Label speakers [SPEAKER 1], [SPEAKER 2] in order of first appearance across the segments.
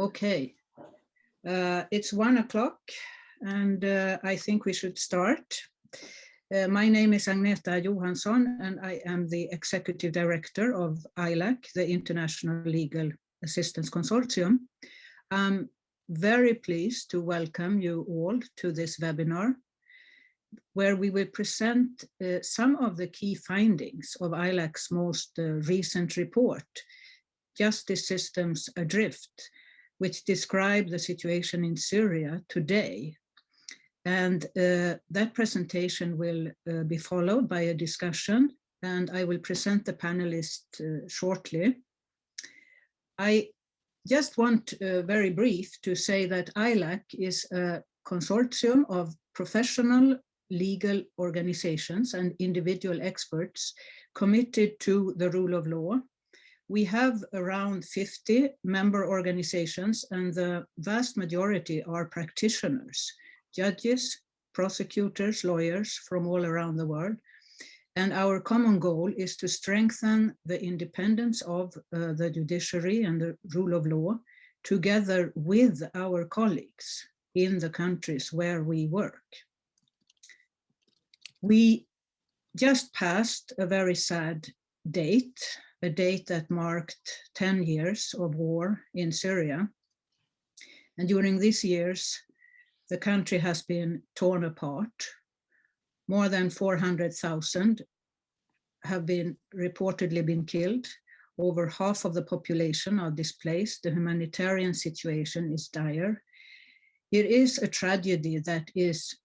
[SPEAKER 1] Okay, it's 1 o'clock and I think we should start. My name is Agneta Johansson and I am the Executive Director of ILAC, the International Legal Assistance Consortium. I'm very pleased to welcome you all to this webinar, where we will present some of the key findings of ILAC's most recent report, Justice Systems Adrift, which describe the situation in Syria today. And that presentation will be followed by a discussion, and I will present the panelists shortly. I just want very brief to say that ILAC is a consortium of professional legal organizations and individual experts committed to the rule of law. We have around 50 member organizations, and the vast majority are practitioners, judges, prosecutors, lawyers from all around the world. And our common goal is to strengthen the independence of the judiciary and the rule of law together with our colleagues in the countries where we work. We just passed a very sad date, a date that marked 10 years of war in Syria. And during these years, the country has been torn apart. More than 400,000 have reportedly been killed. Over half of the population are displaced. The humanitarian situation is dire. It is a tragedy that is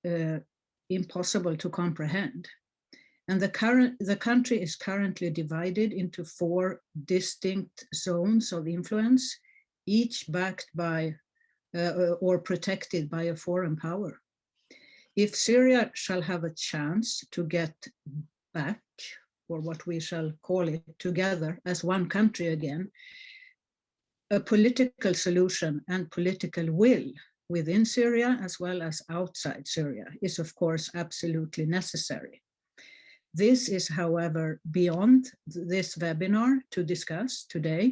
[SPEAKER 1] impossible to comprehend. And the country is currently divided into 4 distinct zones of influence, each backed by or protected by a foreign power. If Syria shall have a chance to get back, or what we shall call it, together as one country again, a political solution and political will within Syria as well as outside Syria is of course absolutely necessary. This is, however, beyond this webinar to discuss today,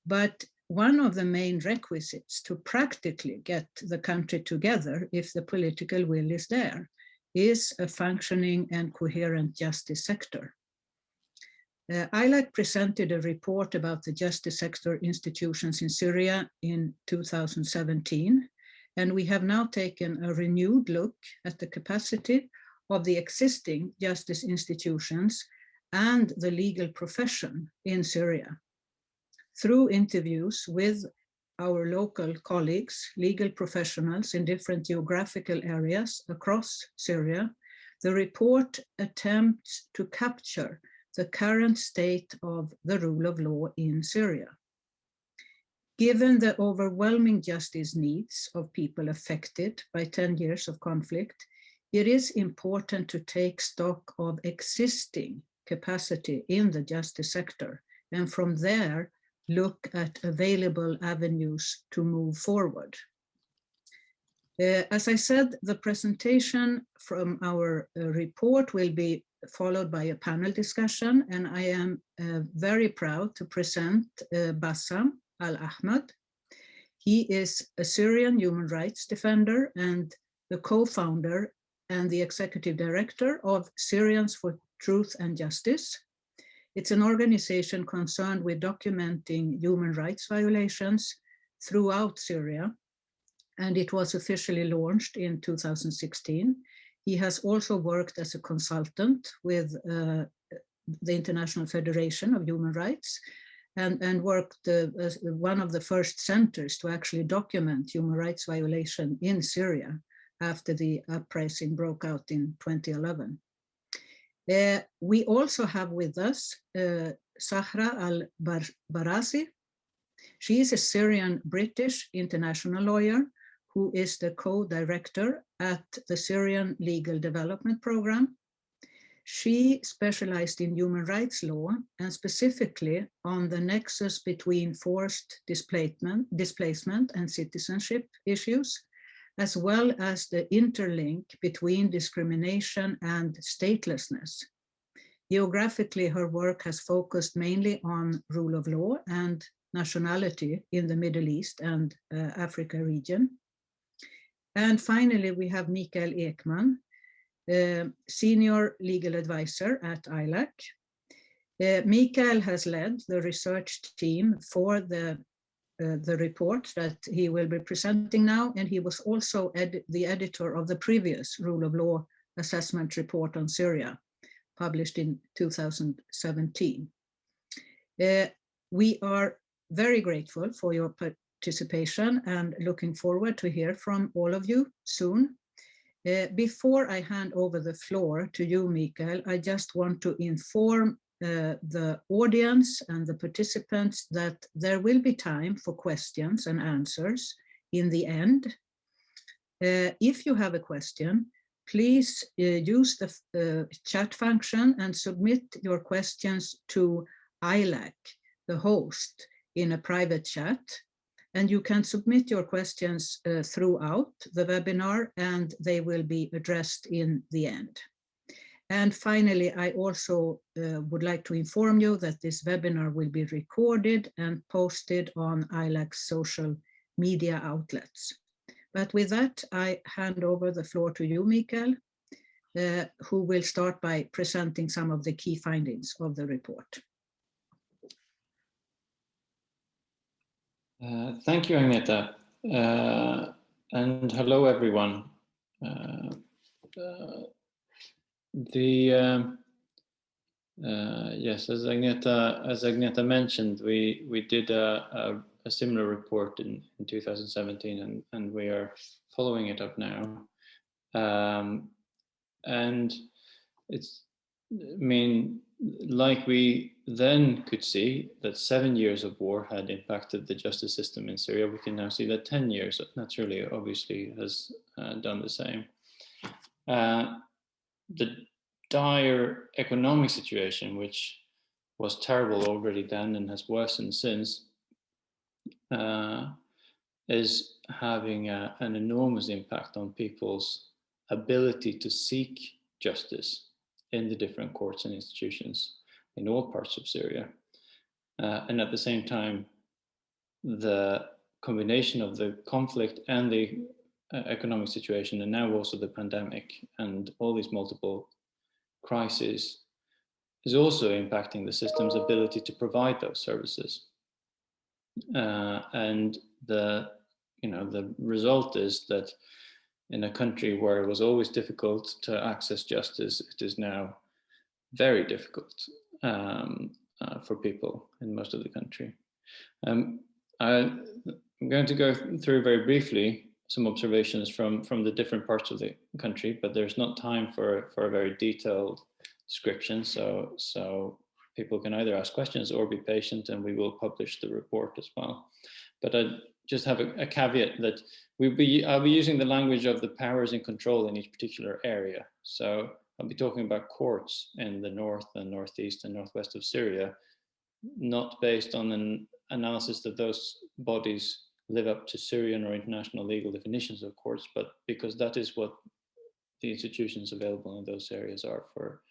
[SPEAKER 1] but one of the main requisites to practically get the country together, if the political will is there, is a functioning and coherent justice sector. ILAC presented a report about the justice sector institutions in Syria in 2017, and we have now taken a renewed look at the capacity of the existing justice institutions and the legal profession in Syria. Through interviews with our local colleagues, legal professionals in different geographical areas across Syria, the report attempts to capture the current state of the rule of law in Syria. Given the overwhelming justice needs of people affected by 10 years of conflict, it is important to take stock of existing capacity in the justice sector, and from there, look at available avenues to move forward. As I said, the presentation from our report will be followed by a panel discussion, and I am very proud to present Bassam Al-Ahmad. He is a Syrian human rights defender and the co-founder and the executive director of Syrians for Truth and Justice. It's an organization concerned with documenting human rights violations throughout Syria, and it was officially launched in 2016. He has also worked as a consultant with the International Federation of Human Rights and worked as one of the first centers to actually document human rights violation in Syria after the uprising broke out in 2011. We also have with us Sahra Al-Barazi. She is a Syrian-British international lawyer who is the co-director at the Syrian Legal Development Program. She specialized in human rights law and specifically on the nexus between forced displacement and citizenship issues, as well as the interlink between discrimination and statelessness. Geographically, her work has focused mainly on rule of law and nationality in the Middle East and Africa region. And finally, we have Mikhail Eichmann, senior legal advisor at ILAC. Mikhail has led the research team for the report that he will be presenting now, and he was also the editor of the previous rule of law assessment report on Syria, published in 2017. We are very grateful for your participation and looking forward to hear from all of you soon. Before I hand over the floor to you, Mikhail, I just want to inform the audience and the participants that there will be time for questions and answers in the end. If you have a question, please use the chat function and submit your questions to Elac, the host, in a private chat. And you can submit your questions throughout the webinar, and they will be addressed in the end. And finally, I also would like to inform you that this webinar will be recorded and posted on ILAC's social media outlets. But with that, I hand over the floor to you, Mikhail, who will start by presenting some of the key findings of the report.
[SPEAKER 2] Thank you, Agneta. And hello, everyone. Yes, as Agneta mentioned, we did a similar report in 2017, and we are following it up now. And it's, I mean, like we then could see that 7 years of war had impacted the justice system in Syria, we can now see that 10 years naturally, obviously, has done the same. The dire economic situation, which was terrible already then and has worsened since, is having an enormous impact on people's ability to seek justice in the different courts and institutions in all parts of Syria. And at the same time, the combination of the conflict and the economic situation, and now also the pandemic and all these multiple crises, is also impacting the system's ability to provide those services. And the result is that in a country where it was always difficult to access justice, it is now very difficult for people in most of the country. I'm going to go through very briefly some observations from the different parts of the country, but there's not time for a very detailed description. So people can either ask questions or be patient, and we will publish the report as well. But I just have a caveat that I'll be using the language of the powers in control in each particular area. So I'll be talking about courts in the north and northeast and northwest of Syria, not based on an analysis that those bodies live up to Syrian or international legal definitions of courts, but because that is what the institutions available in those areas are for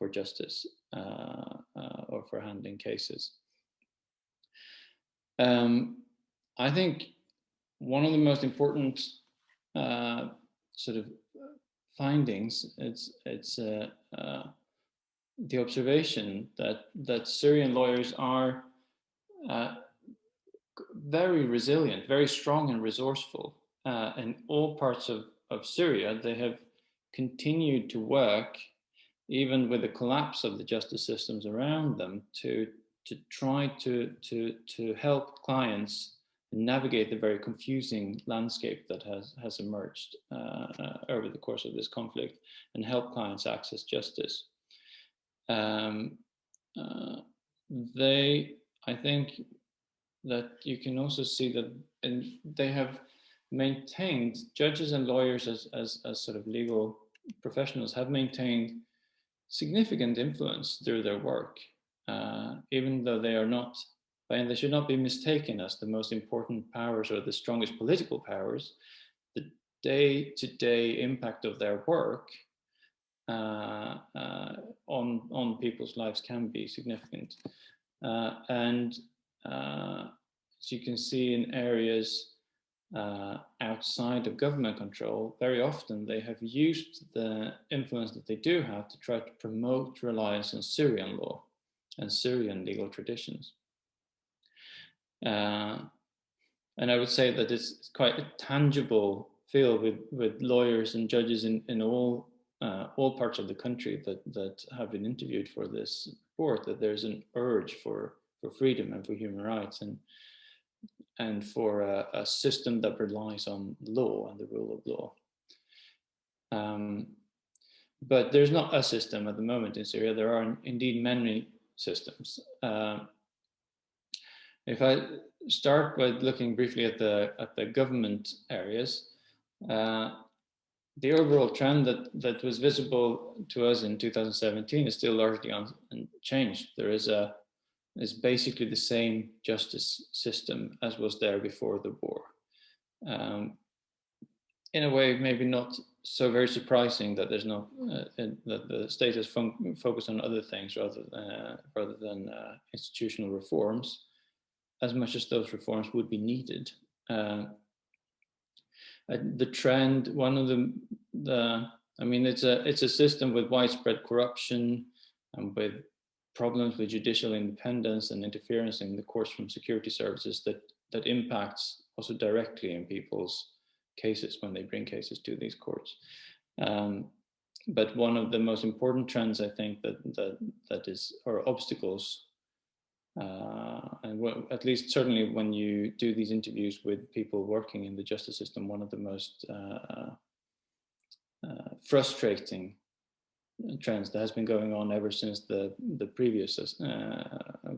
[SPEAKER 2] justice or for handling cases. I think one of the most important sort of findings it's the observation that Syrian lawyers are very resilient, very strong and resourceful in all parts of Syria. They have continued to work even with the collapse of the justice systems around them to try to help clients navigate the very confusing landscape that has emerged over the course of this conflict and help clients access justice. I think that you can also see that they have maintained, judges and lawyers as sort of legal professionals have maintained significant influence through their work, even though they are not, and they should not be mistaken as the most important powers or the strongest political powers. The day-to-day impact of their work on people's lives can be significant. And as you can see in areas outside of government control, very often they have used the influence that they do have to try to promote reliance on Syrian law and Syrian legal traditions. And I would say that it's quite a tangible field with lawyers and judges in all parts of the country that have been interviewed for this report, that there's an urge for freedom and for human rights and for a system that relies on law and the rule of law. But there's not a system at the moment in Syria. There are indeed many systems. If I start by looking briefly at the government areas, the overall trend that was visible to us in 2017 is still largely unchanged. There is basically the same justice system as was there before the war. In a way, maybe not so very surprising that there's no that the state has focused on other things rather than institutional reforms, as much as those reforms would be needed. The trend, one of I mean, it's a system with widespread corruption and with problems with judicial independence and interference in the courts from security services that impacts also directly in people's cases when they bring cases to these courts. But one of the most important trends, I think, or obstacles, and at least certainly when you do these interviews with people working in the justice system, one of the most frustrating trends that has been going on ever since the previous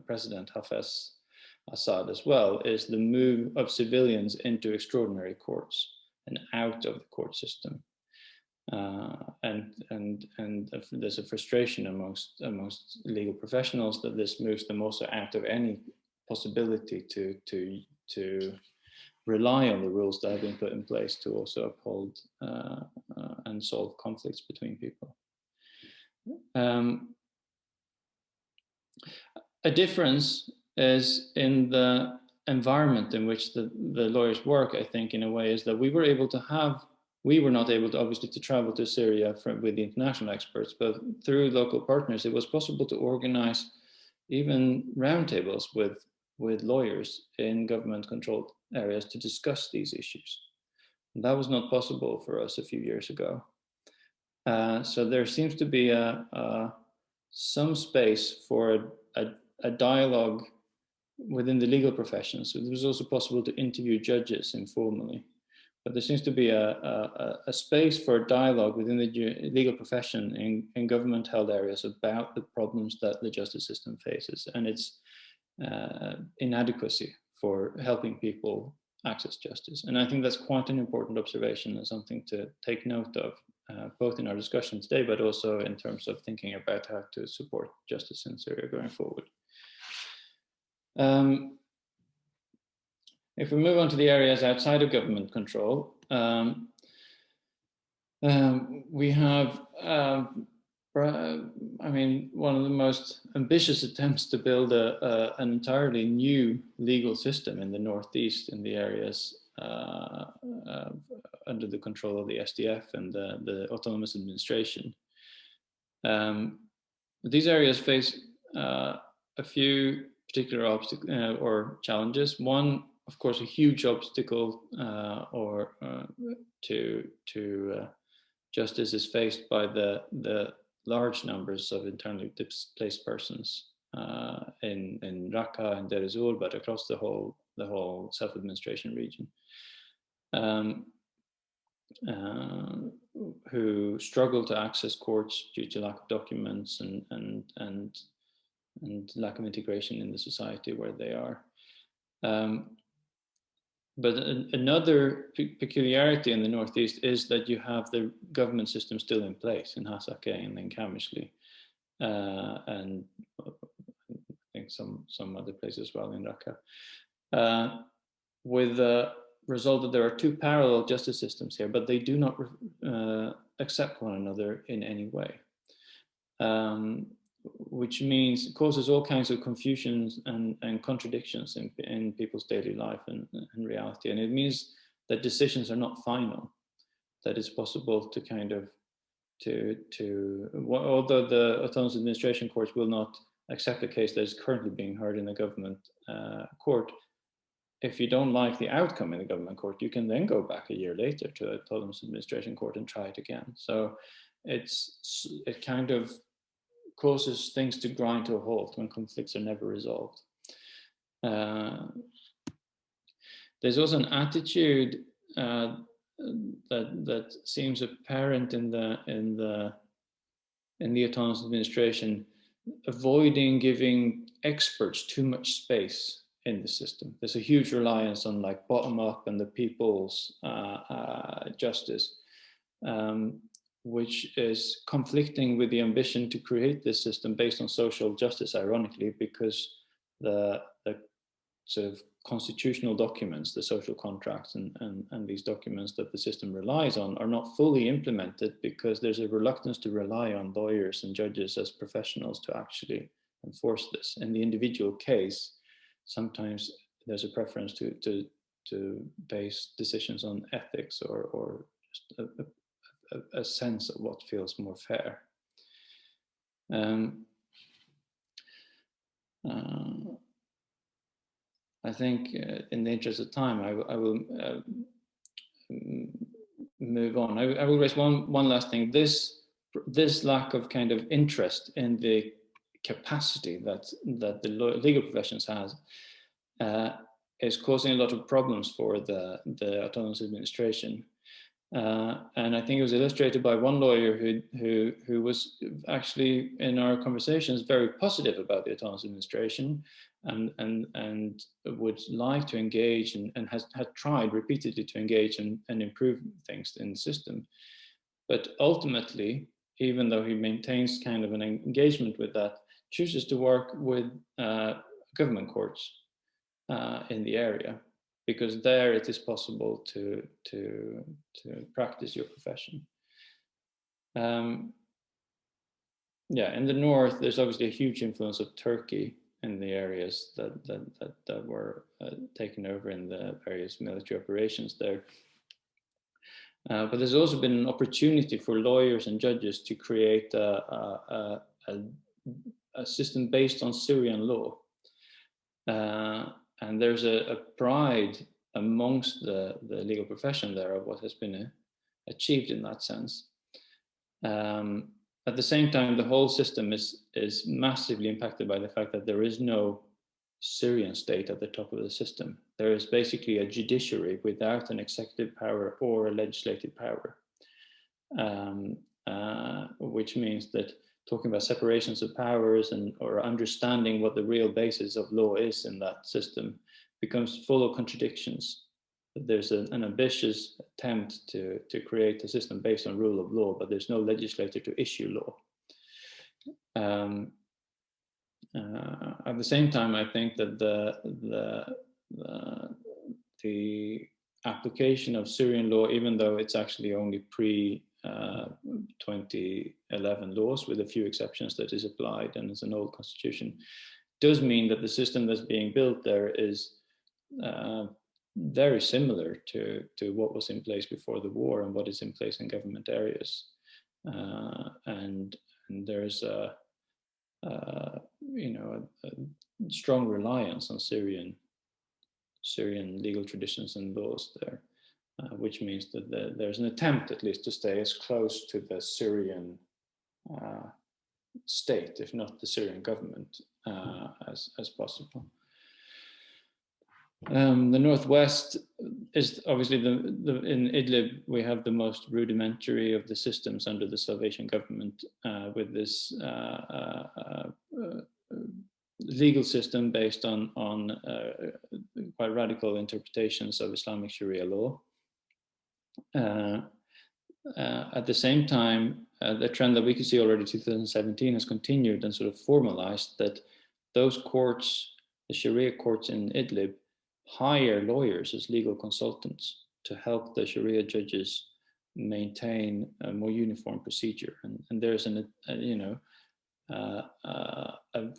[SPEAKER 2] president Hafez Assad as well is the move of civilians into extraordinary courts and out of the court system. And there's a frustration amongst legal professionals that this moves them also out of any possibility to rely on the rules that have been put in place to also uphold and solve conflicts between people. A difference is in the environment in which the lawyers work, I think, in a way, is that we were not able to obviously to travel to Syria with the international experts, but through local partners, it was possible to organize even roundtables with lawyers in government-controlled areas to discuss these issues. And that was not possible for us a few years ago. So there seems to be some space for a dialogue within the legal profession. So it was also possible to interview judges informally. But there seems to be a space for dialogue within the legal profession in government-held areas about the problems that the justice system faces and its inadequacy for helping people access justice. And I think that's quite an important observation and something to take note of, both in our discussion today, but also in terms of thinking about how to support justice in Syria going forward. If we move on to the areas outside of government control, we have, I mean, one of the most ambitious attempts to build an entirely new legal system in the Northeast in the areas under the control of the SDF and the autonomous administration. These areas face a few particular obstacles or challenges. One, of course, a huge obstacle to justice is faced by the large numbers of internally displaced persons in Raqqa and Deir ez-Zor, but across the whole self-administration region, who struggle to access courts due to lack of documents and lack of integration in the society where they are. But another peculiarity in the Northeast is that you have the government system still in place in Hasakeh and in Kamishli, and I think some other places as well in Raqqa, with the result that there are two parallel justice systems here, but they do not accept one another in any way. which means causes all kinds of confusions and contradictions in people's daily life and reality. And it means that decisions are not final, that it's possible to kind of, although the autonomous administration courts will not accept a case that is currently being heard in the government court, if you don't like the outcome in the government court, you can then go back a year later to the autonomous administration court and try it again. So it kind of causes things to grind to a halt when conflicts are never resolved. There's also an attitude that seems apparent in the autonomous administration, avoiding giving experts too much space in the system. There's a huge reliance on like bottom up and the people's justice, which is conflicting with the ambition to create this system based on social justice, ironically, because the sort of constitutional documents, the social contracts and these documents that the system relies on are not fully implemented because there's a reluctance to rely on lawyers and judges as professionals to actually enforce this. In the individual case, sometimes there's a preference to base decisions on ethics or just a sense of what feels more fair. I think in the interest of time, I will move on. I will raise one last thing. This lack of kind of interest in the capacity that the legal professions has is causing a lot of problems for the autonomous administration. And I think it was illustrated by one lawyer who was actually in our conversations very positive about the autonomous administration and would like to engage and had tried repeatedly to engage and improve things in the system. But ultimately, even though he maintains kind of an engagement with that, chooses to work with government courts in the area, because there it is possible to practice your profession. Yeah, in the north, there's obviously a huge influence of Turkey in the areas that were taken over in the various military operations there. But there's also been an opportunity for lawyers and judges to create a system based on Syrian law. And there's a pride amongst the legal profession there of what has been achieved in that sense. At the same time, the whole system is massively impacted by the fact that there is no Syrian state at the top of the system. There is basically a judiciary without an executive power or a legislative power, which means that talking about separations of powers or understanding what the real basis of law is in that system becomes full of contradictions. There's an ambitious attempt to create a system based on rule of law, but there's no legislator to issue law. At the same time, I think that the application of Syrian law, even though it's actually only pre-2011 laws with a few exceptions that is applied and it's an old constitution, does mean that the system that's being built there is very similar to what was in place before the war and what is in place in government areas. And there's a strong reliance on Syrian legal traditions and laws there, which means that there's an attempt at least to stay as close to the Syrian state, if not the Syrian government, as possible. The northwest is obviously in Idlib we have the most rudimentary of the systems under the Salvation government, with this legal system based on quite radical interpretations of Islamic Sharia law. At the same time, the trend that we could see already in 2017 has continued and sort of formalized that those courts, the Sharia courts in Idlib, hire lawyers as legal consultants to help the Sharia judges maintain a more uniform procedure. And there's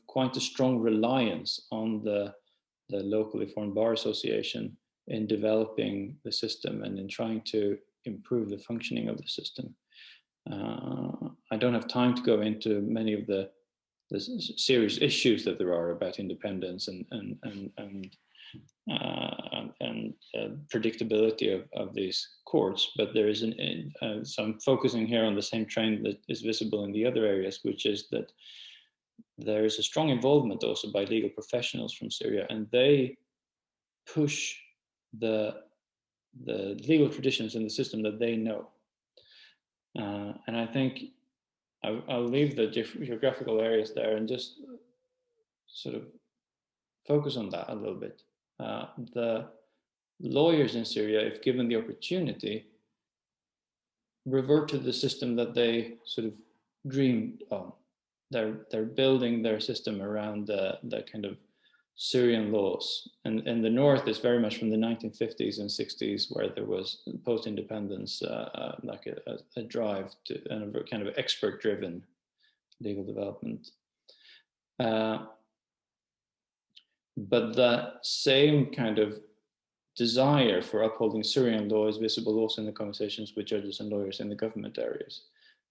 [SPEAKER 2] quite a strong reliance on the locally formed bar association in developing the system and in trying to improve the functioning of the system. I don't have time to go into many of the serious issues that there are about independence and predictability of these courts, but there is so I'm focusing here on the same trend that is visible in the other areas, which is that there is a strong involvement also by legal professionals from Syria, and they push the legal traditions in the system that they know. And I think I'll leave the geographical areas there and just sort of focus on that a little bit. The lawyers in Syria, if given the opportunity, revert to the system that they sort of dreamed of. They're building their system around the kind of Syrian laws, and the north is very much from the 1950s and 60s, where there was post-independence like a drive to and a kind of expert-driven legal development. But that same kind of desire for upholding Syrian law is visible also in the conversations with judges and lawyers in the government areas.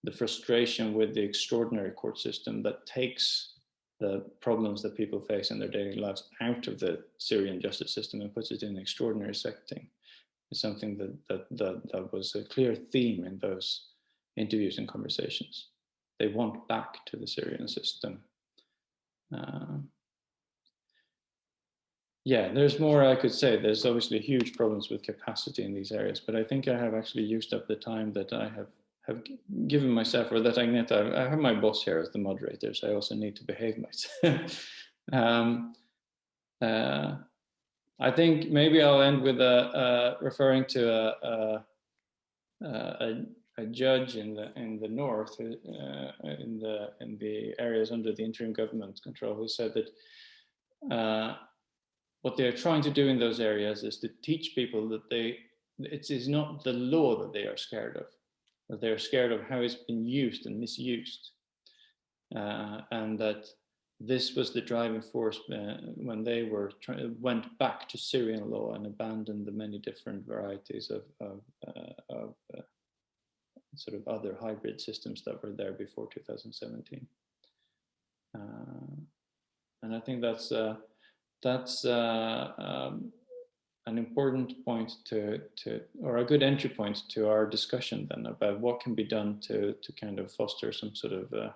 [SPEAKER 2] The frustration with the extraordinary court system that takes the problems that people face in their daily lives out of the Syrian justice system and puts it in an extraordinary setting is something that was a clear theme in those interviews and conversations. They want back to the Syrian system. Yeah, there's more I could say. There's obviously huge problems with capacity in these areas, but I think I have actually used up the time that I have given myself, or that I have my boss here as the moderator, so I also need to behave myself. I think maybe I'll end with referring to a judge in the north, in the areas under the interim government control, who said that what they're trying to do in those areas is to teach people that it is not the law that they are scared of, that they're scared of how it's been used and misused, and that this was the driving force when they went back to Syrian law and abandoned the many different varieties of sort of other hybrid systems that were there before 2017. And I think that's an important point or a good entry point to our discussion then about what can be done to kind of foster some sort of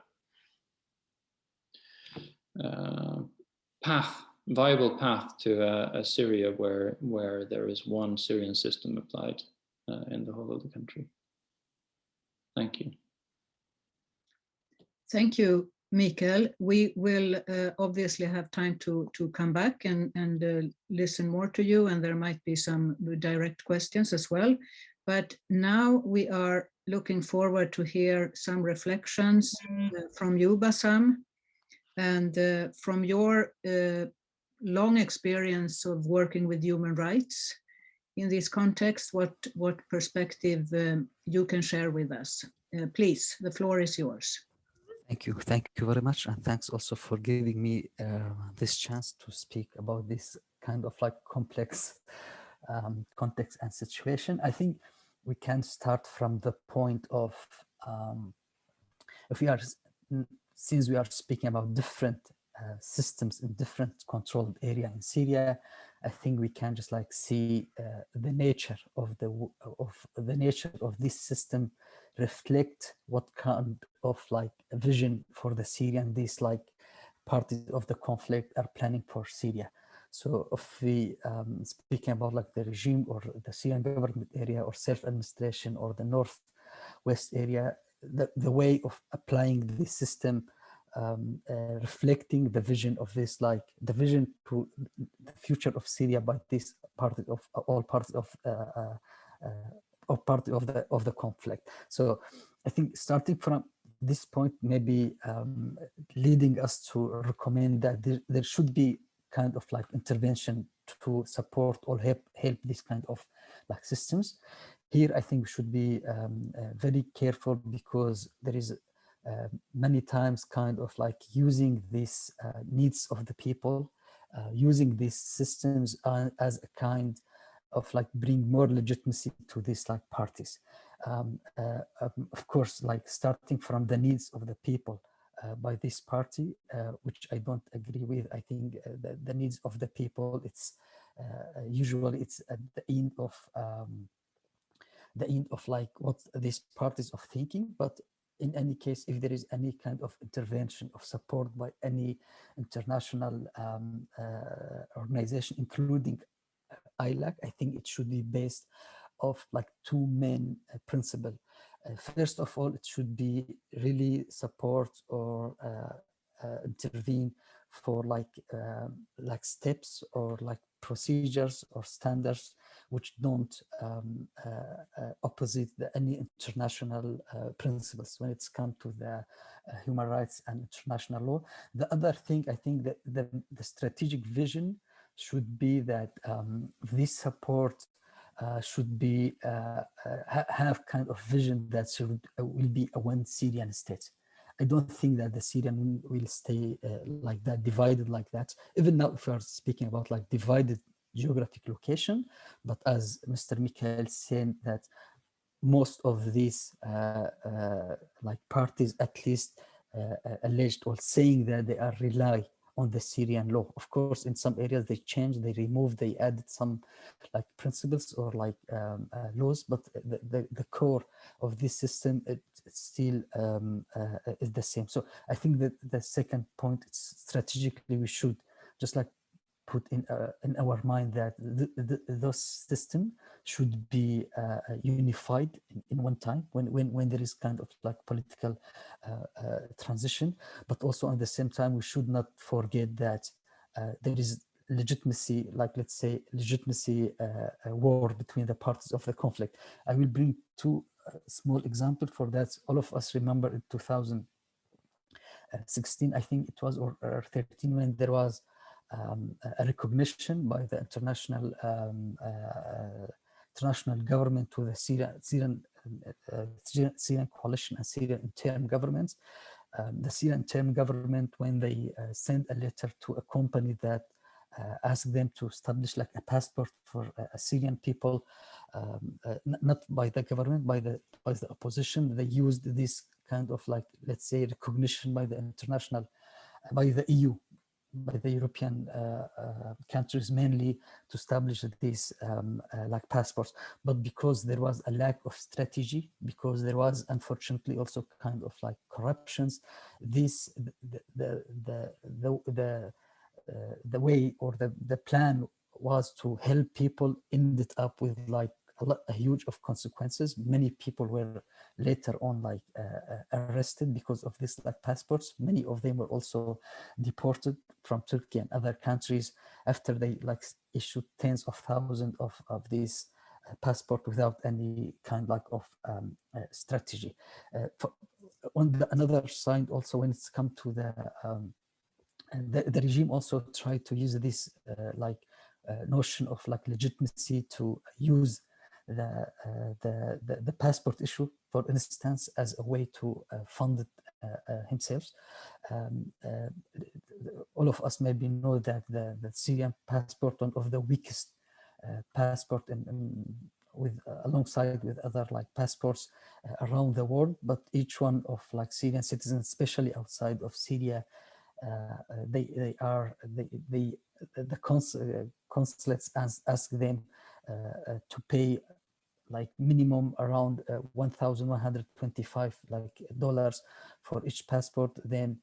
[SPEAKER 2] viable path to a Syria where there is one Syrian system applied in the whole of the country. Thank you.
[SPEAKER 1] Thank you, Mikhail. We will obviously have time to come back and listen more to you, and there might be some direct questions as well. But now we are looking forward to hear some reflections from you, Bassam, and from your long experience of working with human rights in this context, what perspective you can share with us. Please, the floor is yours.
[SPEAKER 3] Thank you very much, and thanks also for giving me this chance to speak about this kind of like complex context and situation. I think we can start from the point of since we are speaking about different systems in different controlled area in Syria, I think we can just like see the nature of this system reflect what kind of like a vision for the Syrian these like parties of the conflict are planning for Syria. So if we speaking about like the regime or the Syrian government area or self-administration or the northwest area, the way of applying this system reflecting the vision of this, like the vision to the future of Syria by this part of all parts of the conflict. So I think starting from this point, maybe leading us to recommend that there should be kind of like intervention to support or help this kind of like systems. Here, I think we should be very careful because there is many times kind of like using these needs of the people, using these systems as a kind of like bring more legitimacy to these like parties. Of course, like starting from the needs of the people by this party, which I don't agree with. I think the needs of the people, it's usually it's at the end of like what these parties of thinking. But in any case, if there is any kind of intervention of support by any international organization, including ILAC, I think it should be based off like two main principles. First of all, it should be really support or intervene for like steps or like procedures or standards which don't opposite any international principles when it's come to the human rights and international law. The other thing, I think that the strategic vision should be that this support should be have kind of vision that will be a one Syrian state. I don't think that the Syrian will stay like that, divided like that. Even now, if we are speaking about like divided geographic location, but as Mr. Mikhail said, that most of these like parties at least alleged or saying that they are rely on the Syrian law. Of course, in some areas they changed, they removed, they added some like principles or like laws, but the core of this system, it still is the same. So I think that the second point, it's strategically we should just like put in our mind that those system should be unified in one time when there is kind of like political transition. But also at the same time, we should not forget that there is legitimacy, like let's say legitimacy war between the parties of the conflict. I will bring two small examples for that. All of us remember in 2016, I think it was, or 13, when there was a recognition by the international government to the Syrian coalition and Syrian interim governments. The Syrian interim government, when they sent a letter to a company that asked them to establish like a passport for Syrian people, not by the government, by the opposition, they used this kind of like, let's say, recognition by the international, by the EU, by the European countries mainly, to establish these like passports. But because there was a lack of strategy, because there was unfortunately also kind of like corruptions, this the way or the plan was to help people, ended up with like a huge of consequences. Many people were later on like arrested because of this like passports. Many of them were also deported from Turkey and other countries after they like issued tens of thousands of these passport without any kind like of strategy. On the another side, also when it's come to the regime also tried to use this notion of like legitimacy to use the passport issue, for instance, as a way to fund it himself. All of us maybe know that the Syrian passport, one of the weakest passport with alongside with other like passports around the world, but each one of like Syrian citizens, especially outside of Syria, the consulates ask them to pay like minimum around $1,125 like dollars for each passport. Then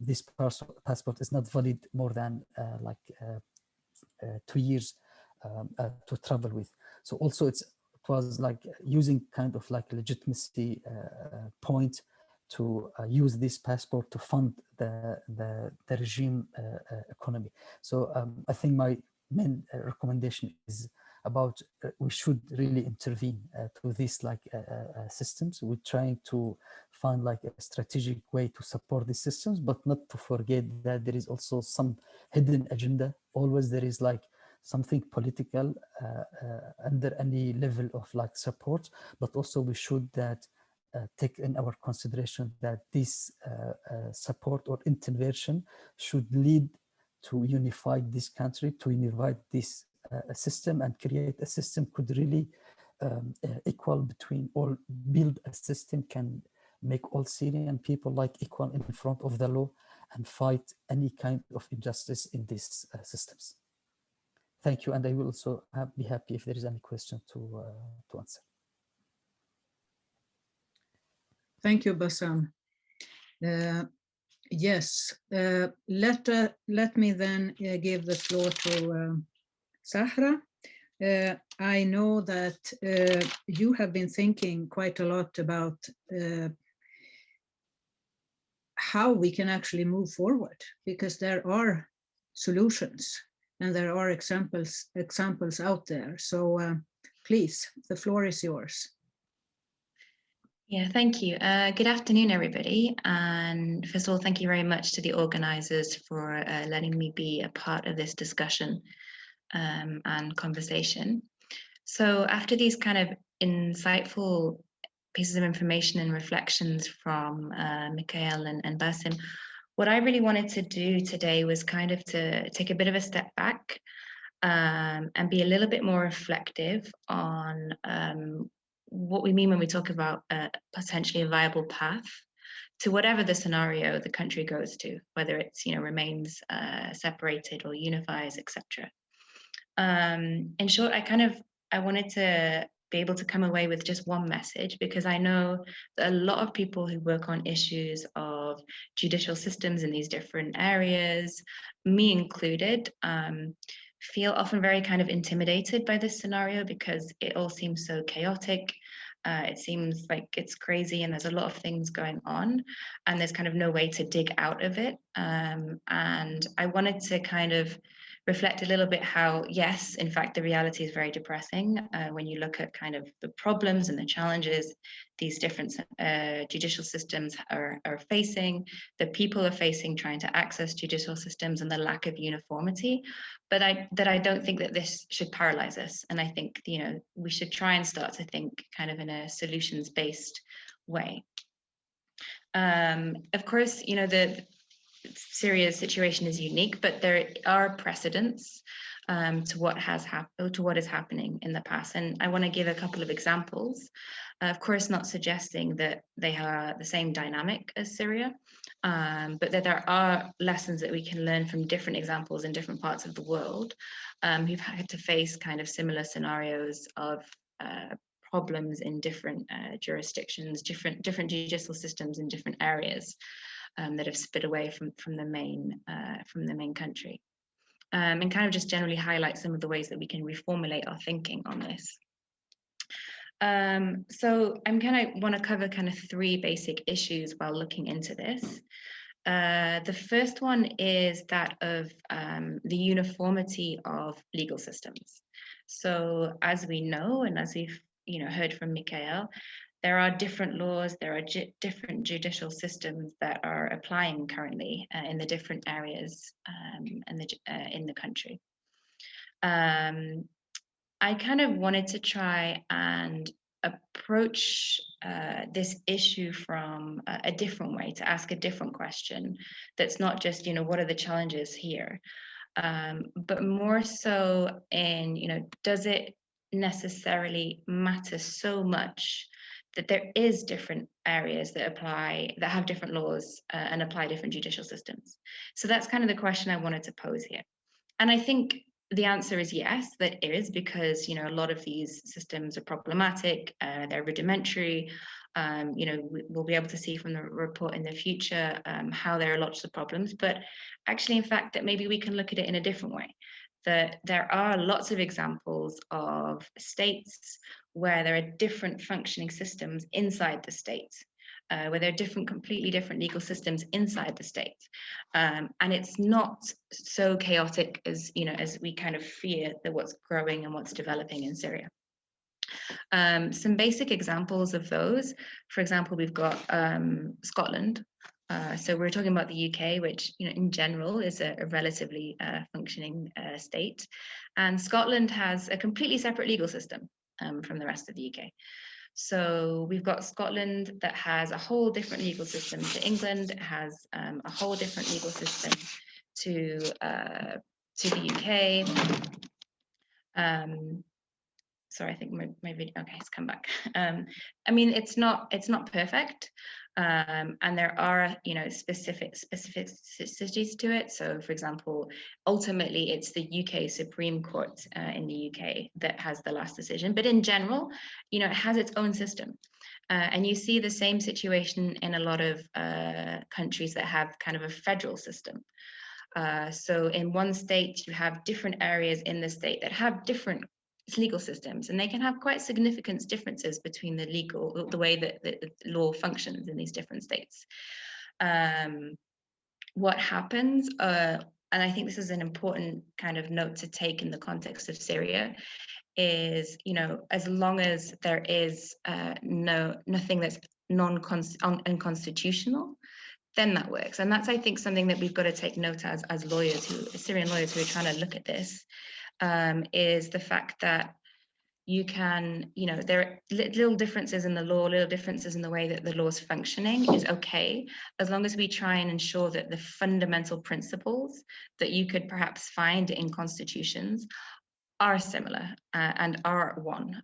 [SPEAKER 3] this passport is not valid more than 2 years to travel with. So also it was like using kind of like legitimacy point to use this passport to fund the regime economy. So I think my main recommendation is about we should really intervene to these like systems. We're trying to find like a strategic way to support these systems, but not to forget that there is also some hidden agenda. Always there is like something political under any level of like support, but also we should that take in our consideration that this support or intervention should lead to unify this country, to unify this system, and create a system could really equal between all, build a system can make all Syrian people like equal in front of the law and fight any kind of injustice in these systems. Thank you, and I will also be happy if there is any question to answer.
[SPEAKER 1] Thank you, Bassam. Yes, let me then give the floor to Sahra. I know that you have been thinking quite a lot about how we can actually move forward, because there are solutions and there are examples out there. So please, the floor is yours.
[SPEAKER 4] Yeah, thank you. Good afternoon, everybody. And first of all, thank you very much to the organizers for letting me be a part of this discussion and conversation. So after these kind of insightful pieces of information and reflections from Mikhail and Bassam, what I really wanted to do today was kind of to take a bit of a step back and be a little bit more reflective on what we mean when we talk about potentially a viable path to whatever the scenario the country goes to, whether it's remains separated or unifies, etc. In short, I wanted to be able to come away with just one message, because I know that a lot of people who work on issues of judicial systems in these different areas, me included, feel often very kind of intimidated by this scenario because it all seems so chaotic. It seems like it's crazy and there's a lot of things going on and there's kind of no way to dig out of it. And I wanted to kind of reflect a little bit how, yes, in fact, the reality is very depressing when you look at kind of the problems and the challenges these different judicial systems are facing, the people are facing trying to access judicial systems, and the lack of uniformity. But I don't think that this should paralyze us. And I think, we should try and start to think kind of in a solutions-based way. Of course, Syria's situation is unique, but there are precedents to what has happened, to what is happening in the past. And I want to give a couple of examples. Of course, not suggesting that they have the same dynamic as Syria, but that there are lessons that we can learn from different examples in different parts of the world who've had to face kind of similar scenarios of problems in different jurisdictions, different judicial systems in different areas. That have split away from the main country, and kind of just generally highlight some of the ways that we can reformulate our thinking on this. So I'm want to cover kind of three basic issues while looking into this. The first one is that of the uniformity of legal systems. So as we know, and as we've heard from Mikhail, there are different laws, there are different judicial systems that are applying currently in the different areas in the country. I kind of wanted to try and approach this issue from a different way, to ask a different question that's not just, what are the challenges here, but more so in, does it necessarily matter so much that there is different areas that have different laws and apply different judicial systems? So that's kind of the question I wanted to pose here. And I think the answer is yes, that is, because, a lot of these systems are problematic, they're rudimentary. We'll be able to see from the report in the future how there are lots of problems, but actually, in fact, that maybe we can look at it in a different way. That there are lots of examples of states where there are different functioning systems inside the state, where there are completely different legal systems inside the state. And it's not so chaotic as we kind of fear that what's growing and what's developing in Syria. Some basic examples of those, for example, we've got Scotland. So we're talking about the UK, which in general is a relatively functioning state, and Scotland has a completely separate legal system from the rest of the UK. So we've got Scotland that has a whole different legal system to England. It has a whole different legal system to the UK. Sorry, I think my video, okay, it's come back. I mean, it's not perfect. And there are, you know, specificities to it. So for example, ultimately it's the UK Supreme Court in the UK that has the last decision, but in general, you know, it has its own system. And you see the same situation in a lot of countries that have kind of a federal system. So in one state, you have different areas in the state that have different legal systems, and they can have quite significant differences between the way that the law functions in these different states. What happens, and I think this is an important kind of note to take in the context of Syria, is, you know, as long as there is nothing that's unconstitutional, then that works. And that's, I think, something that we've got to take note as lawyers, Syrian lawyers who are trying to look at this, is the fact that you can, you know, there are little differences in the law, little differences in the way that the law is functioning is okay, as long as we try and ensure that the fundamental principles that you could perhaps find in constitutions are similar and are one.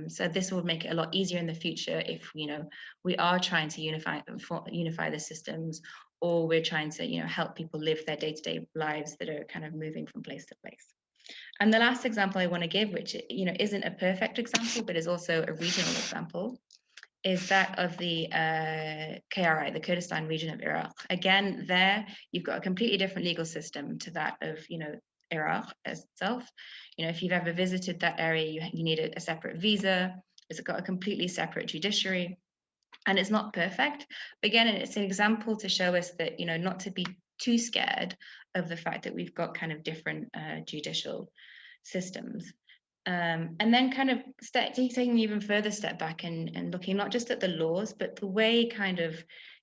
[SPEAKER 4] So this will make it a lot easier in the future if, you know, we are trying to unify the systems, or we're trying to, you know, help people live their day-to-day lives that are kind of moving from place to place. And the last example I want to give, which, you know, isn't a perfect example, but is also a regional example, is that of the KRI, the Kurdistan region of Iraq. Again, there you've got a completely different legal system to that of, you know, Iraq itself. You know, if you've ever visited that area, you need a separate visa. It's got a completely separate judiciary, and it's not perfect. But again, it's an example to show us that, you know, not to be too scared of the fact that we've got kind of different judicial systems. And then kind of taking an even further step back and looking not just at the laws, but the way kind of,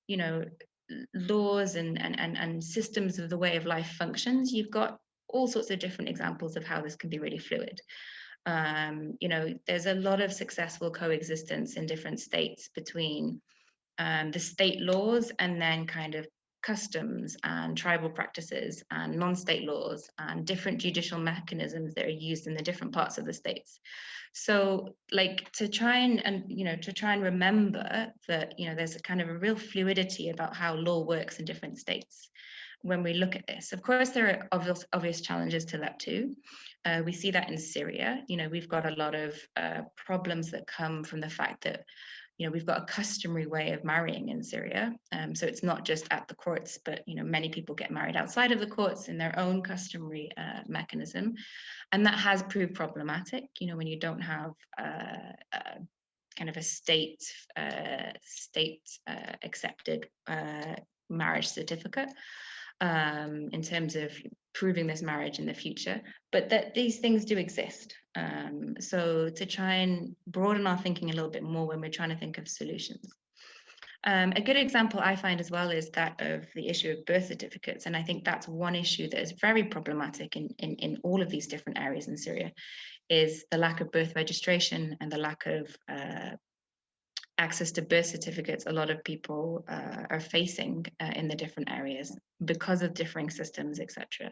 [SPEAKER 4] you know, laws and systems of the way of life functions. You've got all sorts of different examples of how this can be really fluid. You know, there's a lot of successful coexistence in different states between the state laws and then kind of customs and tribal practices and non-state laws and different judicial mechanisms that are used in the different parts of the states. So like to try and remember that, you know, there's a kind of a real fluidity about how law works in different states when we look at this. Of course, there are obvious challenges to that too. We see that in Syria. You know, we've got a lot of problems that come from the fact that, you know, we've got a customary way of marrying in Syria. So it's not just at the courts, but, you know, many people get married outside of the courts in their own customary mechanism. And that has proved problematic, you know, when you don't have kind of a state accepted marriage certificate in terms of proving this marriage in the future, but that these things do exist. So to try and broaden our thinking a little bit more when we're trying to think of solutions. A good example I find as well is that of the issue of birth certificates. And I think that's one issue that is very problematic in all of these different areas in Syria, is the lack of birth registration and the lack of access to birth certificates a lot of people are facing in the different areas because of differing systems, etc.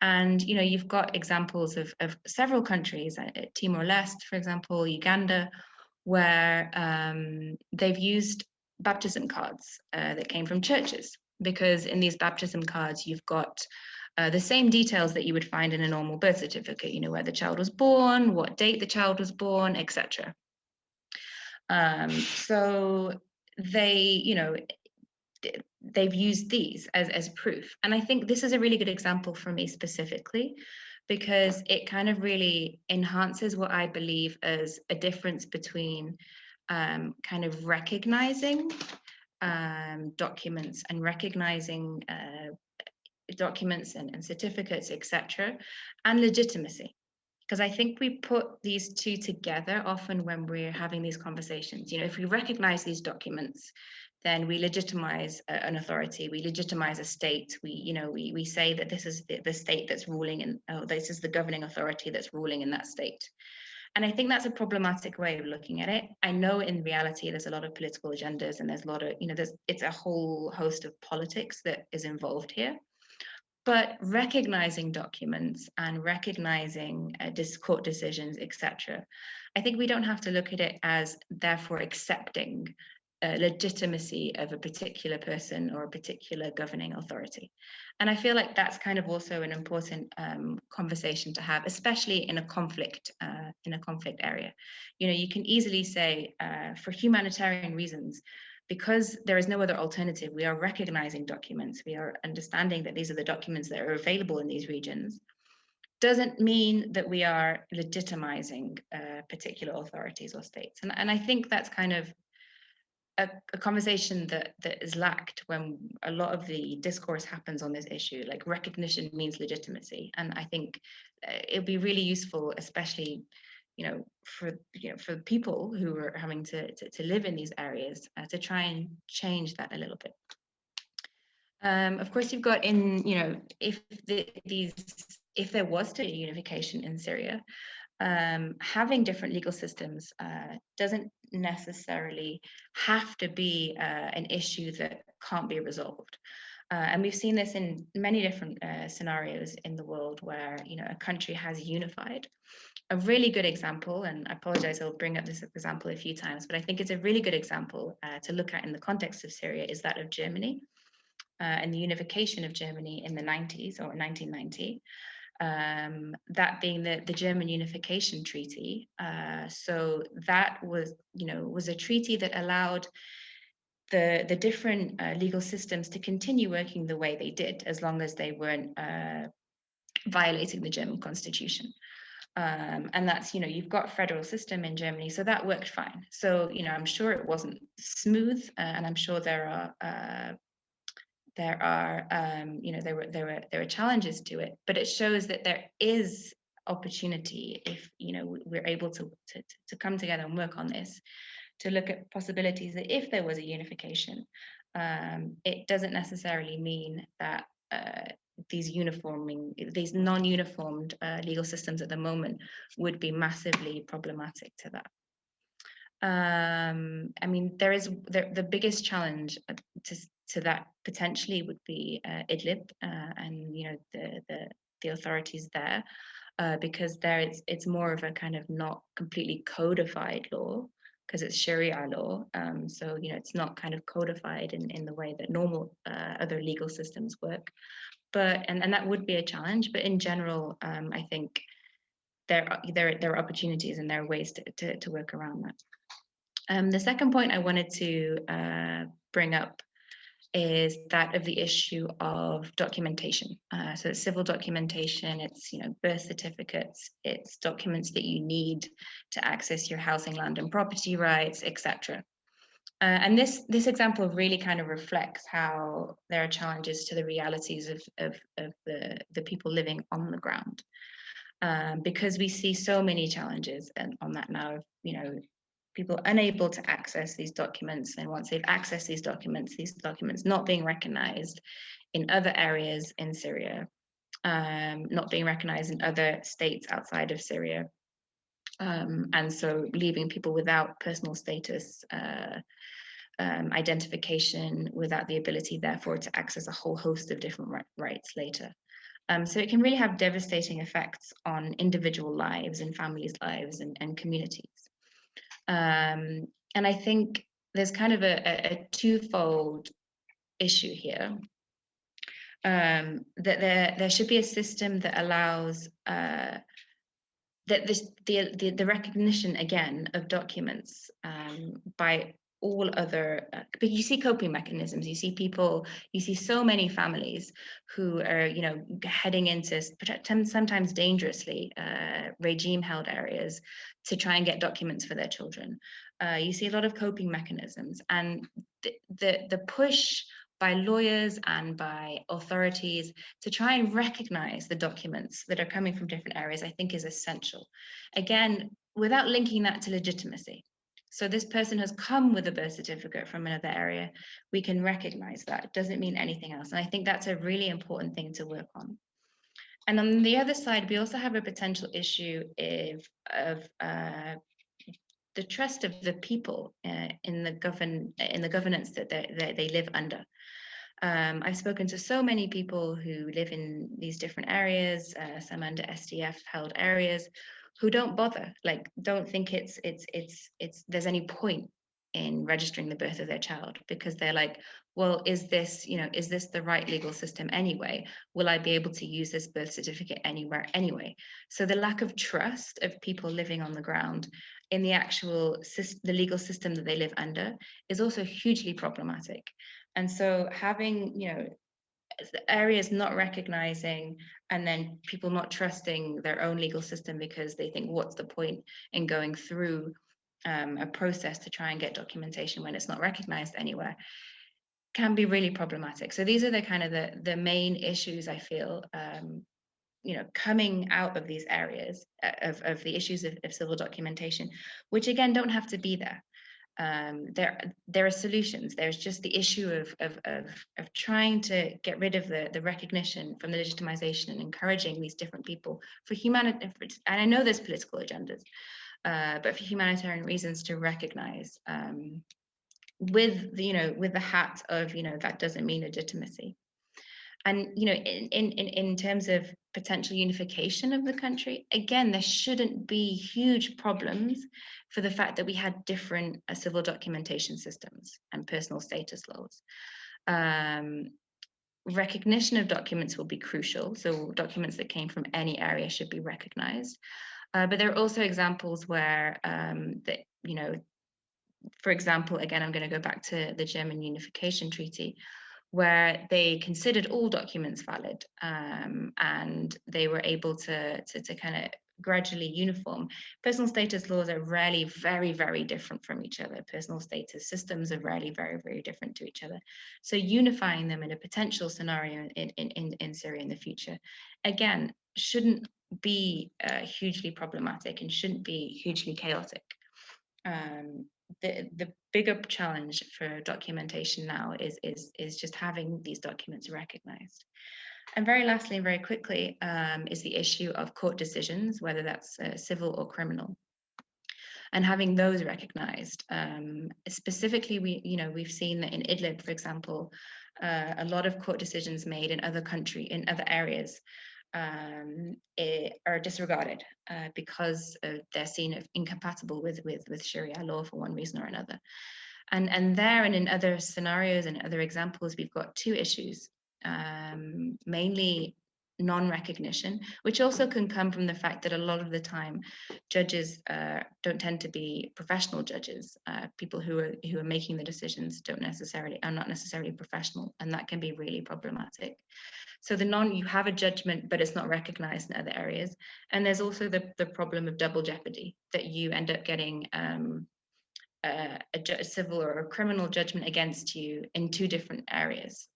[SPEAKER 4] And, you know, you've got examples of several countries, Timor-Leste, for example, Uganda, where they've used baptism cards that came from churches, because in these baptism cards, you've got the same details that you would find in a normal birth certificate, you know, where the child was born, what date the child was born, etc. So they, you know, they've used these as proof. And I think this is a really good example for me specifically, because it kind of really enhances what I believe as a difference between kind of recognizing documents and recognizing documents and certificates, etc., and legitimacy. Because I think we put these two together often when we're having these conversations. You know, if we recognize these documents, then we legitimize an authority, we legitimize a state. We say that this is the state that's ruling, and this is the governing authority that's ruling in that state. I think that's a problematic way of looking at it. I know in reality there's a lot of political agendas, and there's a lot of, it's a whole host of politics that is involved here. But recognizing documents and recognizing court decisions, etc., I think we don't have to look at it as therefore accepting legitimacy of a particular person or a particular governing authority. And I feel like that's kind of also an important conversation to have, especially in a conflict area. You can easily say for humanitarian reasons, because there is no other alternative, we are recognizing documents, we are understanding that these are the documents that are available in these regions, doesn't mean that we are legitimizing particular authorities or states. And I think that's kind of a conversation that is lacked when a lot of the discourse happens on this issue. Like, recognition means legitimacy. And I think it'd be really useful, especially for people who are having to live in these areas, to try and change that a little bit. Of course, you've got if there was to be unification in Syria, having different legal systems doesn't necessarily have to be an issue that can't be resolved. And we've seen this in many different scenarios in the world where a country has unified. A really good example, and I apologize, I'll bring up this example a few times, but I think it's a really good example to look at in the context of Syria, is that of Germany and the unification of Germany in the 90s or 1990. That being the German Unification Treaty. So that was a treaty that allowed the different legal systems to continue working the way they did, as long as they weren't violating the German constitution. And that's, you've got a federal system in Germany, so that worked fine. So, I'm sure it wasn't smooth, and I'm sure there were challenges to it, but it shows that there is opportunity if we're able to come together and work on this, to look at possibilities that if there was a unification, it doesn't necessarily mean that these non-uniformed legal systems at the moment would be massively problematic to that. I mean, there is the biggest challenge to that potentially would be Idlib and the authorities there, because there it's more of a kind of not completely codified law, because it's Sharia law. So it's not kind of codified in the way that normal other legal systems work. But and that would be a challenge. But in general, I think there are opportunities and there are ways to work around that. The second point I wanted to bring up is that of the issue of documentation. So it's civil documentation, it's birth certificates, it's documents that you need to access your housing, land and property rights, etc. And this example really kind of reflects how there are challenges to the realities of the people living on the ground, because we see so many challenges on that now. People unable to access these documents, and once they've accessed these documents not being recognized in other areas in Syria, not being recognized in other states outside of Syria, and so leaving people without personal status identification, without the ability therefore to access a whole host of different rights later. So it can really have devastating effects on individual lives and families' lives and communities. And I think there's kind of a twofold issue here, that there should be a system that allows that the recognition again of documents by all other, but you see coping mechanisms, you see so many families who are heading into sometimes dangerously regime held areas to try and get documents for their children. You see a lot of coping mechanisms, and the push by lawyers and by authorities to try and recognize the documents that are coming from different areas, I think is essential. Again, without linking that to legitimacy. So this person has come with a birth certificate from another area, we can recognize that. It doesn't mean anything else. And I think that's a really important thing to work on. And on the other side, we also have a potential issue of the trust of the people in the governance that they live under. I've spoken to so many people who live in these different areas, some under SDF held areas, who don't bother, like don't think there's any point in registering the birth of their child, because they're like, well, is this the right legal system anyway? Will I be able to use this birth certificate anywhere anyway? So the lack of trust of people living on the ground in the actual the legal system that they live under is also hugely problematic. And so having, areas not recognizing and then people not trusting their own legal system because they think, what's the point in going through a process to try and get documentation when it's not recognized anywhere, can be really problematic. So these are the kind of the main issues I feel, coming out of these areas of the issues of civil documentation, which again don't have to be there. There are solutions. There's just the issue of trying to get rid of the recognition from the legitimization and encouraging these different people for humanity. And I know there's political agendas, but for humanitarian reasons, to recognize with the hat of that doesn't mean legitimacy. And in terms of potential unification of the country, again, there shouldn't be huge problems for the fact that we had different civil documentation systems and personal status laws. Recognition of documents will be crucial. So documents that came from any area should be recognized. But there are also examples where for example, again, I'm going to go back to the German Unification Treaty, where they considered all documents valid, and they were able to kind of gradually uniform. Personal status laws are rarely very, very different from each other. Personal status systems are rarely very, very different to each other. So unifying them in a potential scenario in Syria in the future, again, shouldn't be hugely problematic and shouldn't be hugely chaotic. The bigger challenge for documentation now is just having these documents recognized. And very lastly, and very quickly, is the issue of court decisions, whether that's civil or criminal, and having those recognized. Specifically, we've seen that in Idlib, for example, a lot of court decisions made in other areas are disregarded because they're seen as incompatible with Sharia law for one reason or another. And in other scenarios and other examples, we've got two issues, mainly non-recognition, which also can come from the fact that a lot of the time judges don't tend to be professional judges. People who are making the decisions are not necessarily professional, and that can be really problematic. So you have a judgment, but it's not recognized in other areas. And there's also the problem of double jeopardy, that you end up getting a civil or a criminal judgment against you in two different areas.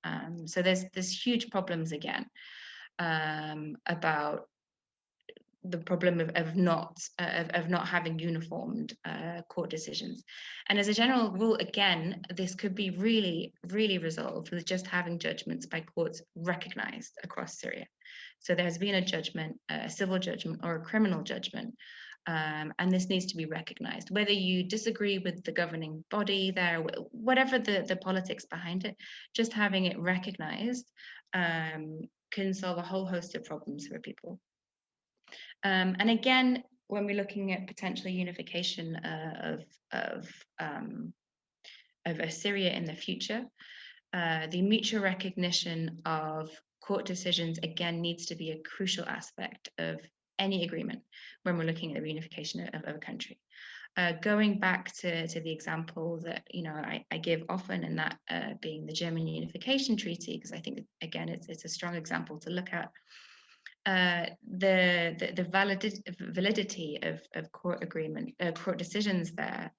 [SPEAKER 4] So there's huge problems again about the problem of not having uniformed court decisions. And as a general rule, again, this could be really, really resolved with just having judgments by courts recognized across Syria. So there's been a judgment, a civil judgment or a criminal judgment, and this needs to be recognized. Whether you disagree with the governing body there, whatever the politics behind it, just having it recognized can solve a whole host of problems for people. And again, when we're looking at potential unification of Syria in the future, the mutual recognition of court decisions again needs to be a crucial aspect of any agreement when we're looking at the reunification of a country. Going back to the example that I give often, and that being the German Unification Treaty, because I think again it's a strong example to look at. The validity of court decisions there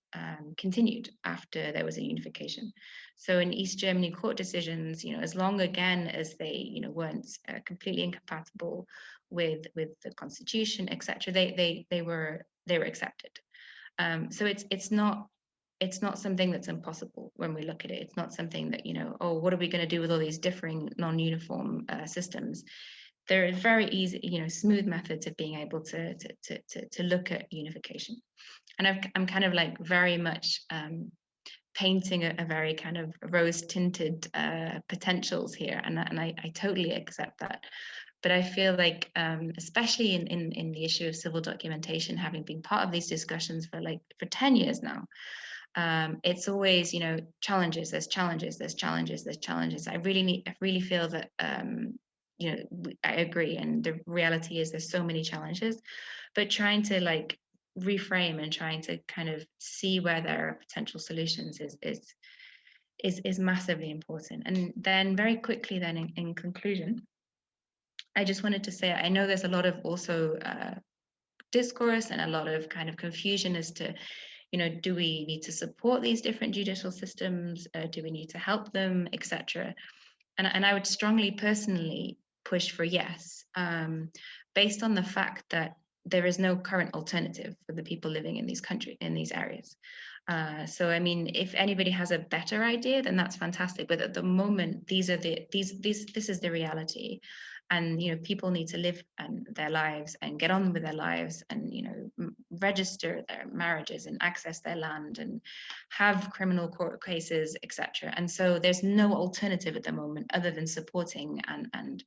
[SPEAKER 4] continued after there was a unification. So in East Germany, court decisions, as long again as they weren't completely incompatible with the constitution, etc., they were accepted. So it's not something that's impossible when we look at it. It's not something that what are we going to do with all these differing non-uniform systems? there are very easy, smooth methods of being able to look at unification. And I'm kind of like very much painting a very kind of rose-tinted potentials here, and I totally accept that. But I feel like, especially in the issue of civil documentation, having been part of these discussions for 10 years now, it's always, challenges. There's challenges. There's challenges. There's challenges. I really feel that, I agree, and the reality is there's so many challenges, but trying to reframe and trying to kind of see where there are potential solutions is massively important. And then very quickly, then in conclusion, I just wanted to say, I know there's a lot of also discourse and a lot of kind of confusion as to, do we need to support these different judicial systems? Do we need to help them, etc.? And I would strongly personally push for yes, based on the fact that there is no current alternative for the people living in these areas. So I mean, if anybody has a better idea, then that's fantastic. But at the moment, this is the reality, and people need to live their lives and get on with their lives, and register their marriages and access their land and have criminal court cases, etc. And so there's no alternative at the moment other than supporting and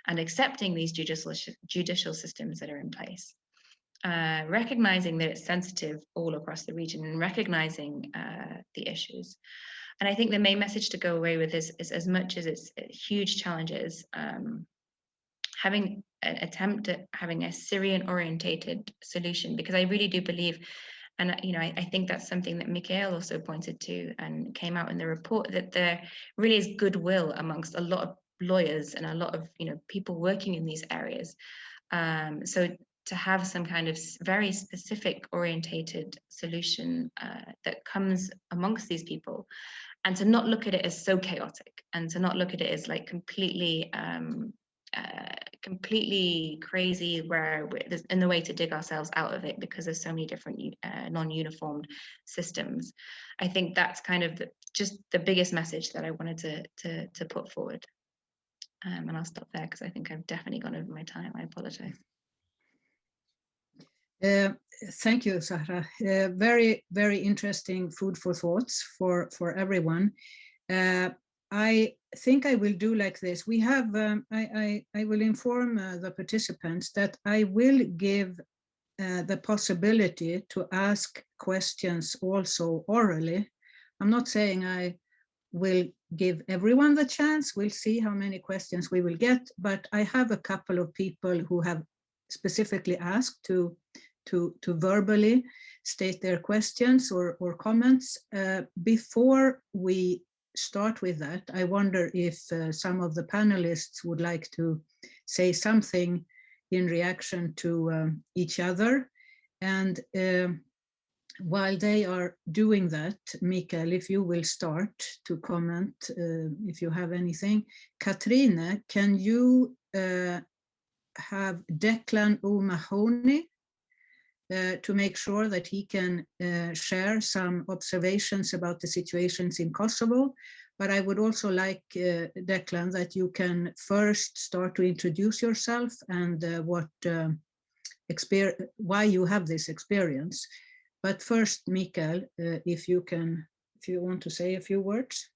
[SPEAKER 4] accepting these judicial systems that are in place. Recognizing that it's sensitive all across the region, and recognizing the issues. And I think the main message to go away with is as much as it's huge challenges, having an attempt at having a Syrian orientated solution, because I really do believe, and I think that's something that Mikhail also pointed to and came out in the report, that there really is goodwill amongst a lot of lawyers and a lot of people working in these areas. So to have some kind of very specific orientated solution that comes amongst these people, and to not look at it as so chaotic, and to not look at it as completely crazy, where there's in the way to dig ourselves out of it because there's so many different non-uniformed systems. I think that's kind of just the biggest message that I wanted to put forward. And I'll stop there because I think I've definitely gone over my time. I apologize.
[SPEAKER 1] Thank you, Zahra. Very, very interesting food for thoughts for everyone. I think I will do like this. We have, I will inform the participants that I will give the possibility to ask questions also orally. I'm not saying I will give everyone the chance. We'll see how many questions we will get, but I have a couple of people who have specifically asked to verbally state their questions or comments. Before we start with that, I wonder if some of the panelists would like to say something in reaction to each other. And while they are doing that, Mikhail, if you will start to comment, if you have anything. Katrine, can you have Declan O'Mahony to make sure that he can share some observations about the situations in Kosovo? But I would also like, Declan, that you can first start to introduce yourself and why you have this experience. But first, Mikhail, if you want to say a few words.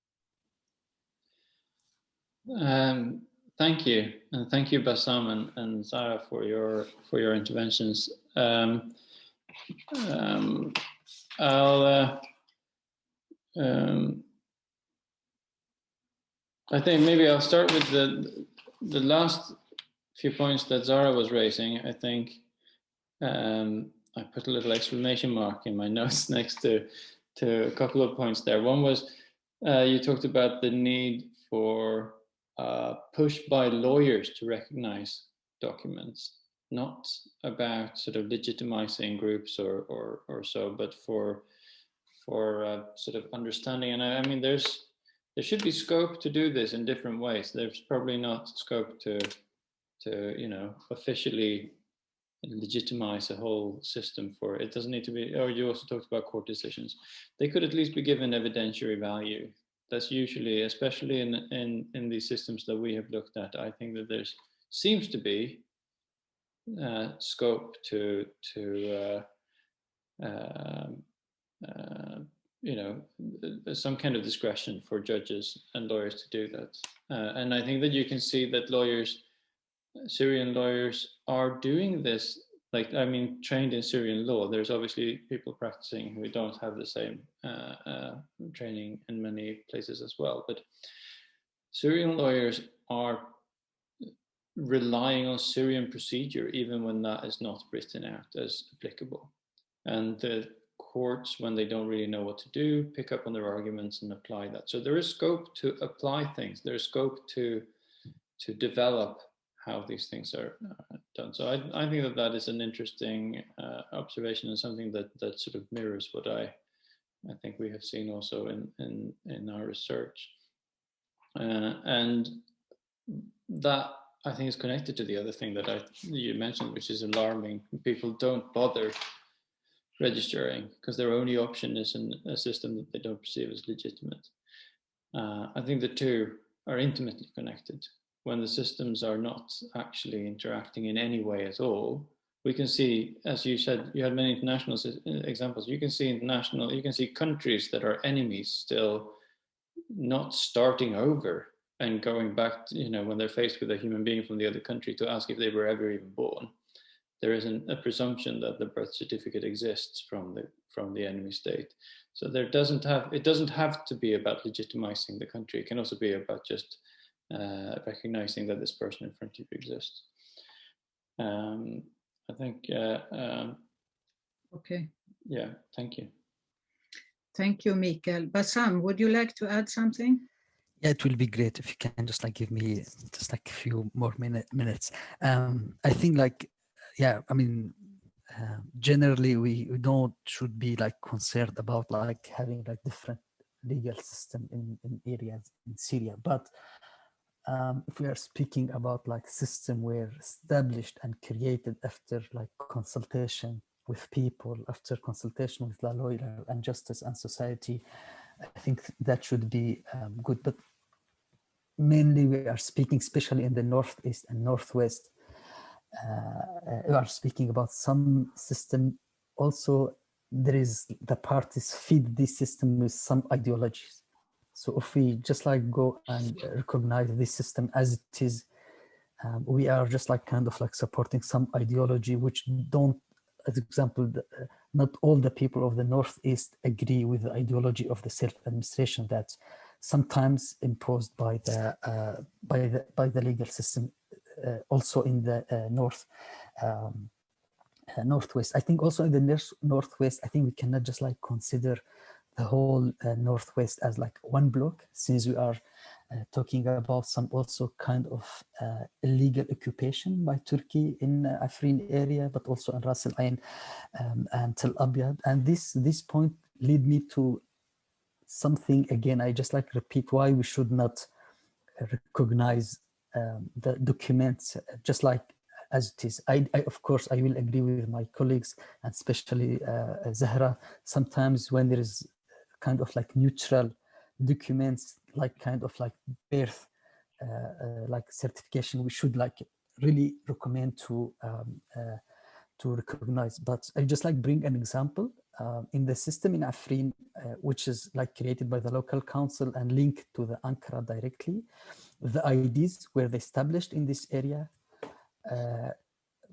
[SPEAKER 2] Thank you, and thank you, Bassam and Zahra, for your interventions. I think maybe I'll start with the last few points that Zahra was raising. I think I put a little exclamation mark in my notes next to a couple of points there. One was you talked about the need for push by lawyers to recognize documents, not about sort of legitimizing groups or so, but for sort of understanding. And I mean, there should be scope to do this in different ways. There's probably not scope to officially legitimize a whole system for it. It doesn't need to be. Or you also talked about court decisions. They could at least be given evidentiary value. That's usually, especially in these systems that we have looked at, I think that there's seems to be scope to you know, some kind of discretion for judges and lawyers to do that. And I think that you can see that lawyers, Syrian lawyers, are doing this. Like, I mean, trained in Syrian law, there's obviously people practicing who don't have the same training in many places as well. But Syrian lawyers are relying on Syrian procedure, even when that is not written out as applicable. And the courts, when they don't really know what to do, pick up on their arguments and apply that. So there is scope to apply things. There's scope to develop how these things are done. So I think that that is an interesting observation, and something that sort of mirrors what I think we have seen also in our research. And that, I think, is connected to the other thing that you mentioned, which is alarming. People don't bother registering because their only option is in a system that they don't perceive as legitimate. I think the two are intimately connected. When the systems are not actually interacting in any way at all, we can see, as you said, you had many international examples. You can see countries that are enemies still not starting over and going back to, you know, when they're faced with a human being from the other country, to ask if they were ever even born. There isn't a presumption that the birth certificate exists from the enemy state. So it doesn't have to be about legitimizing the country. It can also be about just recognizing that this person in front of you exists. I think.
[SPEAKER 1] Okay.
[SPEAKER 2] Yeah. Thank you.
[SPEAKER 1] Thank you, Mikhail. Bassam, would you like to add something?
[SPEAKER 3] Yeah, it will be great if you can just like give me just like a few more minutes. I think like, yeah, I mean, generally we should be like concerned about like having like different legal system in areas in Syria. But if we are speaking about like system were established and created after like consultation with people, after consultation with the lawyer and justice and society, I think that should be good. But mainly we are speaking, especially in the Northeast and Northwest, we are speaking about some system. Also, there is the parties feed this system with some ideologies. So if we just like go and recognize this system as it is, we are just like kind of like supporting some ideology which don't, as example, not all the people of the Northeast agree with the ideology of the self-administration that's sometimes imposed by the legal system, also in the Northwest. I think also in the Northwest, I think we cannot just like consider the whole Northwest as like one block, since we are talking about some also kind of illegal occupation by Turkey in Afrin area, but also in Ras Al Ain and Tel Abyad. And this point lead me to something, again, I just like repeat why we should not recognize the documents just like as it is. I of course, I will agree with my colleagues, and especially Zahra, sometimes when there is kind of like neutral documents, like kind of like birth, like certification, we should like really recommend to recognize. But I just like bring an example in the system in Afrin, which is like created by the local council and linked to the Ankara directly. The IDs were established in this area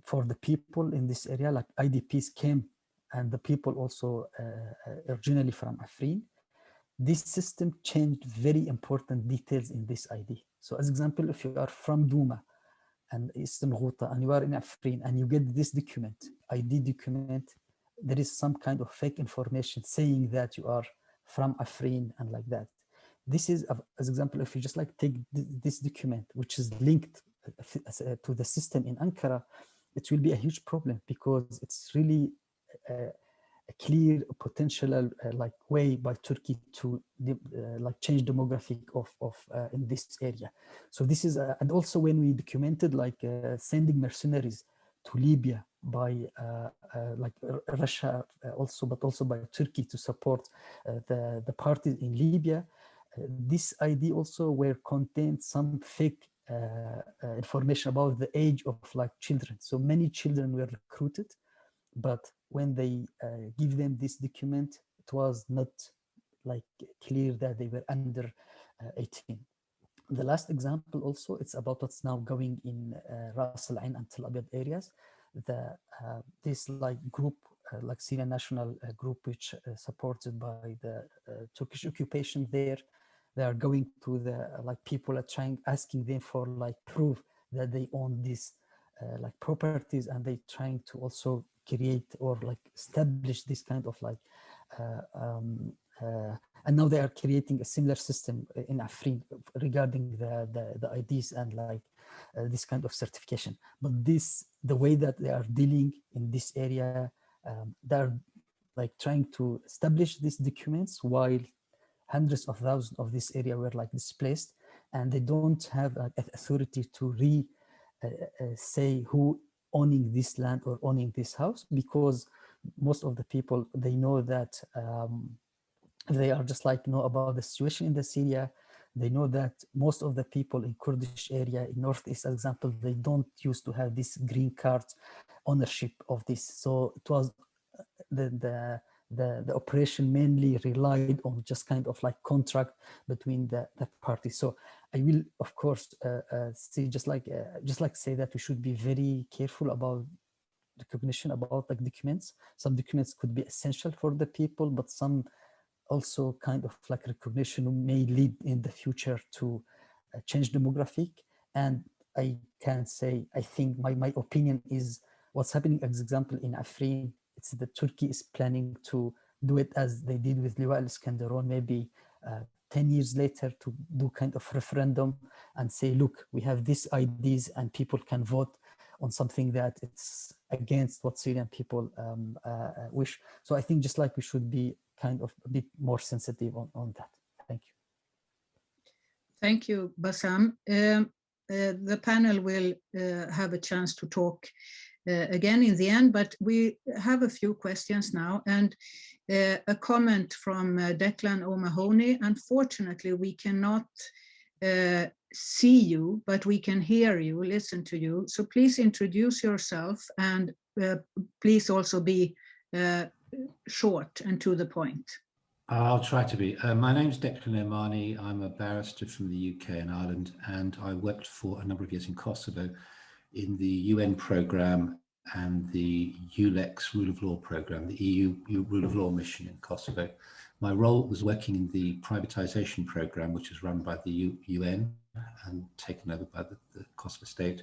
[SPEAKER 3] for the people in this area, like IDPs came, and the people also originally from Afrin. This system changed very important details in this ID. So as example, if you are from Douma and Eastern Ghouta and you are in Afrin and you get this document, ID document, there is some kind of fake information saying that you are from Afrin and like that. This is, as example, if you just like take this document, which is linked to the system in Ankara, it will be a huge problem, because it's really a clear potential like way by Turkey to like change demographic of in this area. So this is, and also when we documented like sending mercenaries to Libya by like Russia also, but also by Turkey to support the parties in Libya, this ID also were contained some fake information about the age of like children. So many children were recruited, but when they give them this document, it was not like clear that they were under 18. The last example also, it's about what's now going in Ras Al Ain and Tel Abyad areas. This like group, like Syrian National Group, which supported by the Turkish occupation there, they are going to the like people are asking them for like proof that they own these like properties, and they trying to also create or like establish this kind of like and now they are creating a similar system in Afrin regarding the IDs and like this kind of certification. But the way that they are dealing in this area, they're like trying to establish these documents while hundreds of thousands of this area were like displaced, and they don't have authority to say who owning this land or owning this house, because most of the people, they know that they are just like know about the situation in the Syria. They know that most of the people in Kurdish area in Northeast, for example, they don't used to have this green card ownership of this. So it was the operation mainly relied on just kind of like contract between the parties. So I will of course say just like say that we should be very careful about recognition about like documents. Some documents could be essential for the people, but some also kind of like recognition may lead in the future to change demographic. And I can say, I think my opinion is what's happening, as example, in Afrin, it's that Turkey is planning to do it as they did with Liwa al-Iskandaron, maybe 10 years later, to do kind of referendum and say, look, we have these IDs and people can vote on something that it's against what Syrian people wish. So I think just like we should be kind of a bit more sensitive on that. Thank you.
[SPEAKER 1] Thank you, Bassam. The panel will have a chance to talk again in the end, but we have a few questions now, and a comment from Declan O'Mahony. Unfortunately, we cannot see you, but we can hear you, listen to you. So please introduce yourself, and please also be short and to the point.
[SPEAKER 5] I'll try to be. My name's Declan O'Mahony. I'm a barrister from the UK and Ireland, and I worked for a number of years in Kosovo in the UN programme and the ULEX rule of law programme, the EU rule of law mission in Kosovo. My role was working in the privatisation programme, which was run by the UN and taken over by the Kosovo state.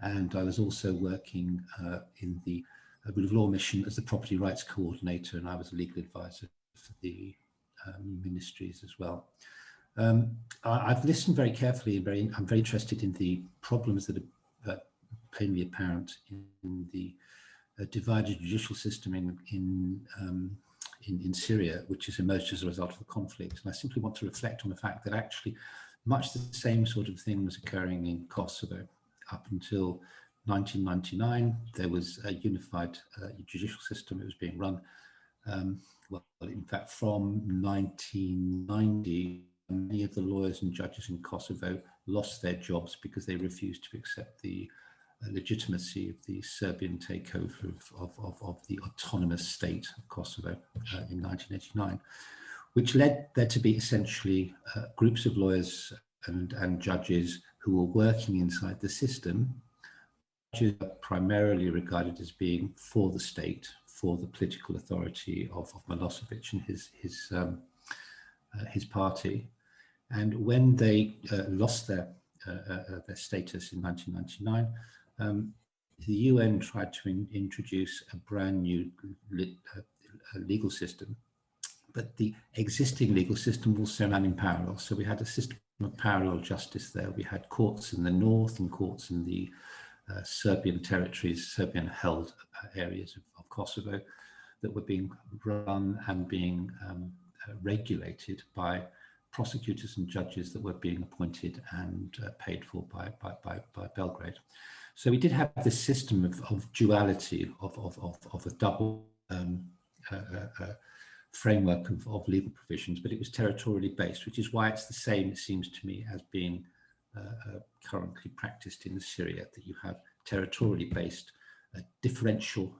[SPEAKER 5] And I was also working in the rule of law mission as the property rights coordinator, and I was a legal advisor for the ministries as well. I've listened very carefully and I'm very interested in the problems that are plainly apparent in the divided judicial system in Syria, which has emerged as a result of the conflict. And I simply want to reflect on the fact that actually much the same sort of thing was occurring in Kosovo. Up until 1999, there was a unified judicial system. It was being run. Well, in fact, from 1990, many of the lawyers and judges in Kosovo lost their jobs because they refused to accept the legitimacy of the Serbian takeover of the autonomous state of Kosovo in 1989, which led there to be essentially groups of lawyers and judges who were working inside the system, primarily regarded as being for the state, for the political authority of Milosevic and his party. And when they lost their status in 1999, the UN tried to introduce a brand new legal system, but the existing legal system also ran in parallel. So we had a system of parallel justice there. We had courts in the north and courts in the Serbian territories, Serbian held areas of Kosovo that were being run and being regulated by prosecutors and judges that were being appointed and paid for by Belgrade. So we did have this system of duality, of a double framework of legal provisions, but it was territorially based, which is why it's the same, it seems to me, as being currently practiced in Syria, that you have territorially based differential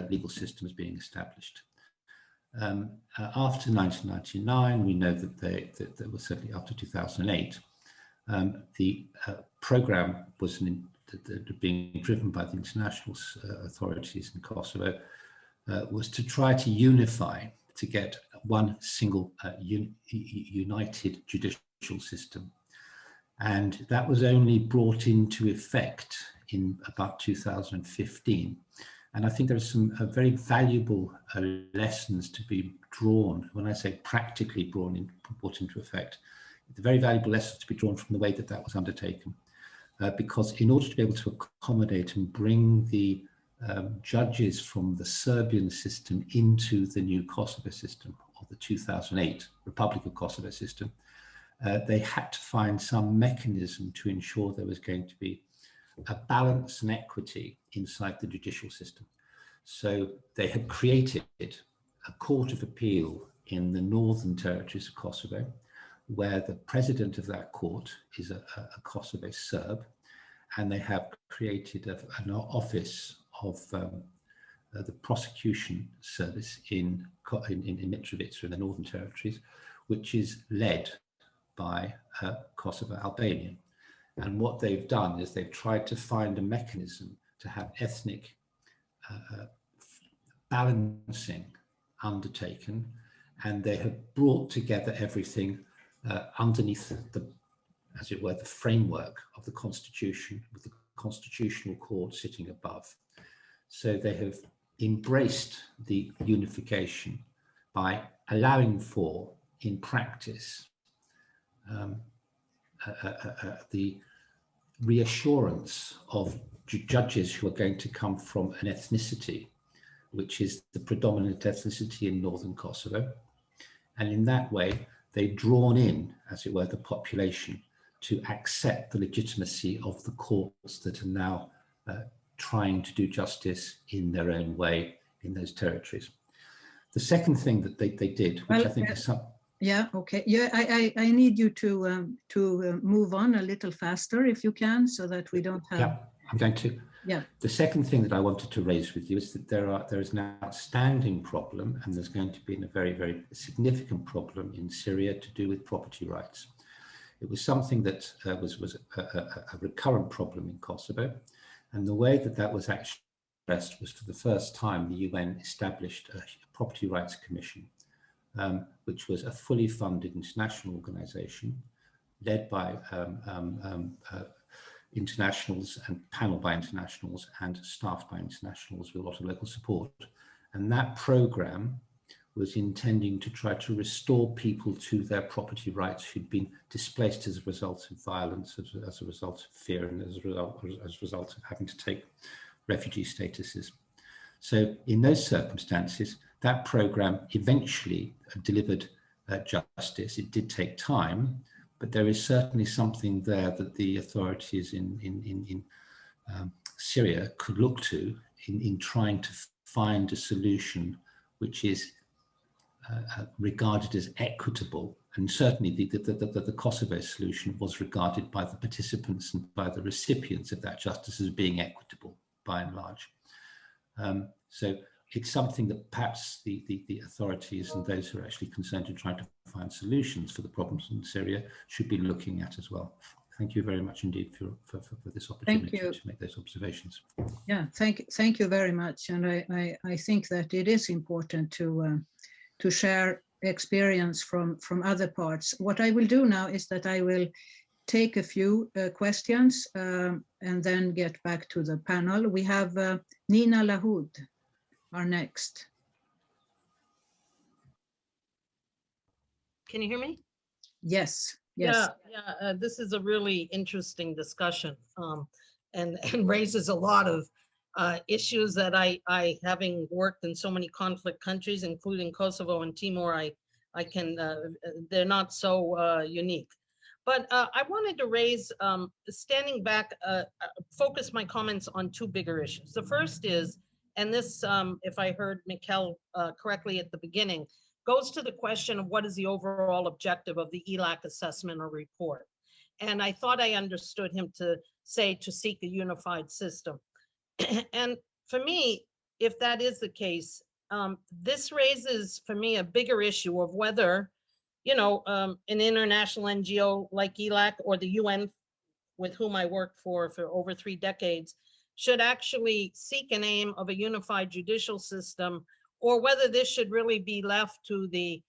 [SPEAKER 5] legal systems being established. After 1999, we know that there was certainly after 2008, the program was being driven by the international authorities in Kosovo, was to try to unify, to get one single united judicial system. And that was only brought into effect in about 2015. And I think there are some very valuable lessons to be drawn. When I say practically brought into effect, the very valuable lessons to be drawn from the way that that was undertaken. Because in order to be able to accommodate and bring the judges from the Serbian system into the new Kosovo system, or the 2008 Republic of Kosovo system, they had to find some mechanism to ensure there was going to be a balance and equity inside the judicial system. So they had created a court of appeal in the northern territories of Kosovo, where the president of that court is a Kosovo Serb, and they have created an office of the prosecution service in Mitrovica in the northern territories, which is led by Kosovo Albanian. And what they've done is they've tried to find a mechanism to have ethnic balancing undertaken, and they have brought together everything underneath the, as it were, the framework of the Constitution, with the Constitutional Court sitting above. So they have embraced the unification by allowing for, in practice, the reassurance of judges who are going to come from an ethnicity which is the predominant ethnicity in northern Kosovo. And in that way, they've drawn in, as it were, the population to accept the legitimacy of the courts that are now trying to do justice in their own way in those territories. The second thing that they did, which I think is some...
[SPEAKER 1] Yeah, okay. Yeah, I need you to move on a little faster if you can, so that we don't have...
[SPEAKER 5] Yeah, I'm going to.
[SPEAKER 1] Yeah.
[SPEAKER 5] The second thing that I wanted to raise with you is that there is an outstanding problem, and there's going to be a very, very significant problem in Syria to do with property rights. It was something that was a recurrent problem in Kosovo, and the way that that was actually addressed was, for the first time, the UN established a Property Rights Commission, which was a fully funded international organization led by internationals and panel by internationals and staffed by internationals with a lot of local support. And that program was intending to try to restore people to their property rights who'd been displaced as a result of violence, as a result of fear, and as a result of having to take refugee statuses. So in those circumstances, that program eventually delivered justice. It did take time, but there is certainly something there that the authorities in Syria could look to in trying to find a solution which is regarded as equitable. And certainly the Kosovo solution was regarded by the participants and by the recipients of that justice as being equitable by and large. So it's something that perhaps the authorities and those who are actually concerned in trying to find solutions for the problems in Syria should be looking at as well. Thank you very much indeed for this opportunity to make those observations.
[SPEAKER 1] Yeah, thank you very much. And I think that it is important to share experience from other parts. What I will do now is that I will take a few questions and then get back to the panel. We have Nina Lahoud, our next.
[SPEAKER 6] Can you hear me?
[SPEAKER 1] Yes. Yes.
[SPEAKER 6] Yeah. This is a really interesting discussion and raises a lot of issues that I, having worked in so many conflict countries, including Kosovo and Timor, I can, they're not so unique. But I wanted to raise, standing back, focus my comments on two bigger issues. The first is, and this, if I heard Mikhail correctly at the beginning, goes to the question of what is the overall objective of the Elac assessment or report. And I thought I understood him to say to seek a unified system. And for me, if that is the case, this raises for me a bigger issue of whether, you know, an international NGO like ELAC or the UN, with whom I worked for over 3 decades, should actually seek an aim of a unified judicial system, or whether this should really be left to the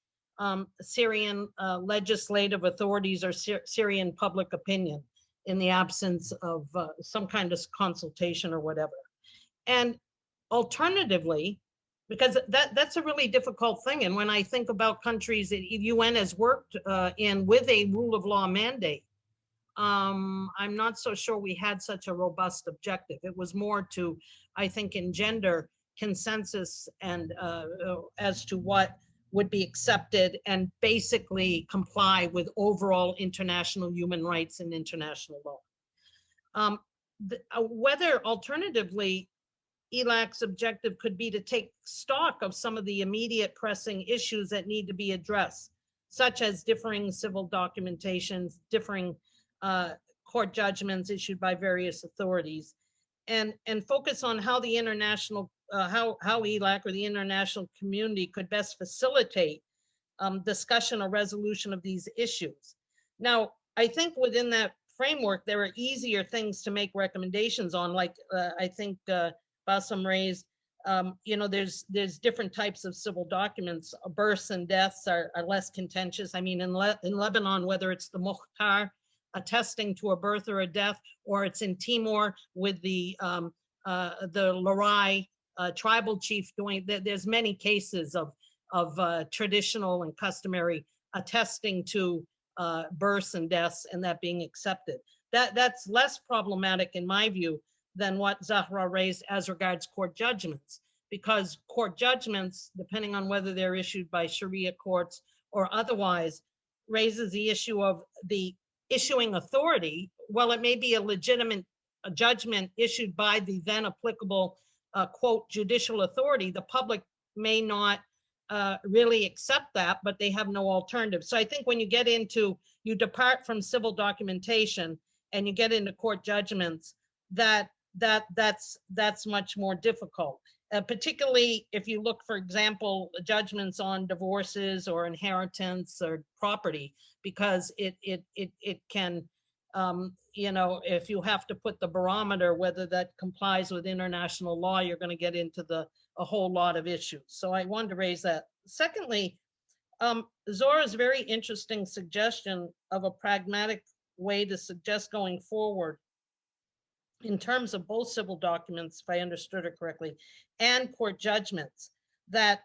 [SPEAKER 6] Syrian legislative authorities or Syrian public opinion in the absence of some kind of consultation or whatever. And alternatively, because that's a really difficult thing. And when I think about countries that UN has worked in with a rule of law mandate, I'm not so sure we had such a robust objective. It was more to, I think, engender consensus and as to what would be accepted and basically comply with overall international human rights and international law. Whether alternatively, ELAC's objective could be to take stock of some of the immediate pressing issues that need to be addressed, such as differing civil documentations, differing court judgments issued by various authorities, and focus on how the international, how ELAC or the international community could best facilitate discussion or resolution of these issues. Now, I think within that framework, there are easier things to make recommendations on, like I think Bassem raised, you know, there's different types of civil documents. Births and deaths are less contentious. I mean, in Lebanon, whether it's the Mukhtar attesting to a birth or a death, or it's in Timor with the Larai tribal chief doing, there's many cases of traditional and customary attesting to births and deaths and that being accepted. That's less problematic in my view than what Zahra raised as regards court judgments, because court judgments, depending on whether they're issued by Sharia courts or otherwise, raises the issue of the issuing authority. Well, it may be a legitimate judgment issued by the then applicable quote judicial authority. The public may not really accept that, but they have no alternative. So I think when you get into, you depart from civil documentation and you get into court judgments, that's much more difficult. Particularly if you look, for example, judgments on divorces or inheritance or property, because it can, you know, if you have to put the barometer, whether that complies with international law, you're going to get into a whole lot of issues. So I wanted to raise that. Secondly, Zora's very interesting suggestion of a pragmatic way to suggest going forward in terms of both civil documents, if I understood it correctly, and court judgments, that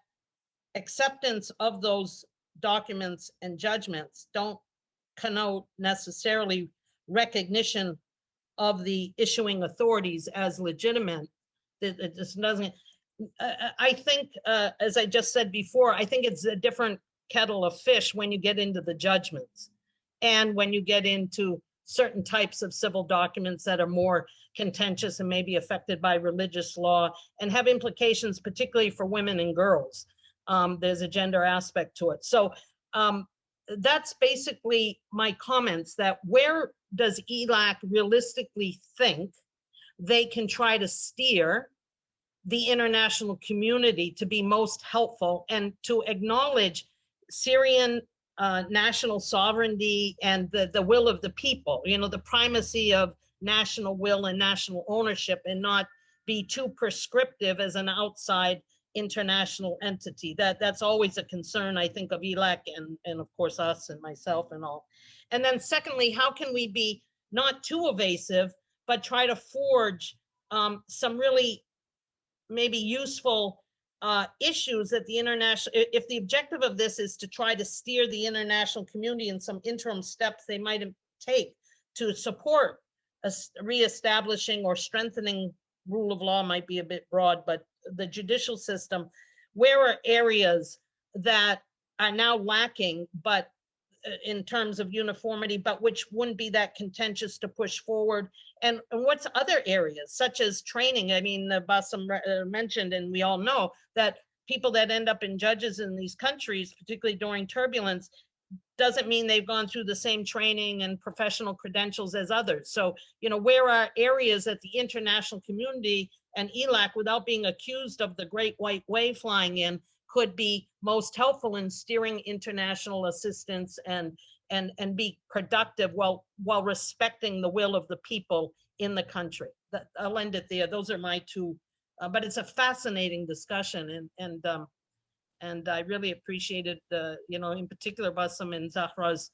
[SPEAKER 6] acceptance of those documents and judgments don't connote necessarily recognition of the issuing authorities as legitimate. It just doesn't, I think, as I just said before, I think it's a different kettle of fish when you get into the judgments and when you get into certain types of civil documents that are more contentious and may be affected by religious law and have implications, particularly for women and girls. There's a gender aspect to it. So that's basically my comments, that where does ELAC realistically think they can try to steer the international community to be most helpful and to acknowledge Syrian national sovereignty and the will of the people, you know, the primacy of national will and national ownership, and not be too prescriptive as an outside international entity. That's always a concern, I think, of ELAC and of course us and myself and all. And then secondly, how can we be not too evasive, but try to forge some really maybe useful issues that the international, if the objective of this is to try to steer the international community in some interim steps they might take to support reestablishing or strengthening rule of law, might be a bit broad, but the judicial system, where are areas that are now lacking, but in terms of uniformity, but which wouldn't be that contentious to push forward? And what's other areas, such as training? I mean, Bassem mentioned, and we all know that people that end up in judges in these countries, particularly during turbulence, doesn't mean they've gone through the same training and professional credentials as others. So, you know, where are areas that the international community and ELAC, without being accused of the great white way flying in, could be most helpful in steering international assistance and be productive while respecting the will of the people in the country. I'll end it there. Those are my two, but it's a fascinating discussion, and I really appreciated you know, in particular Bassam and Zahra's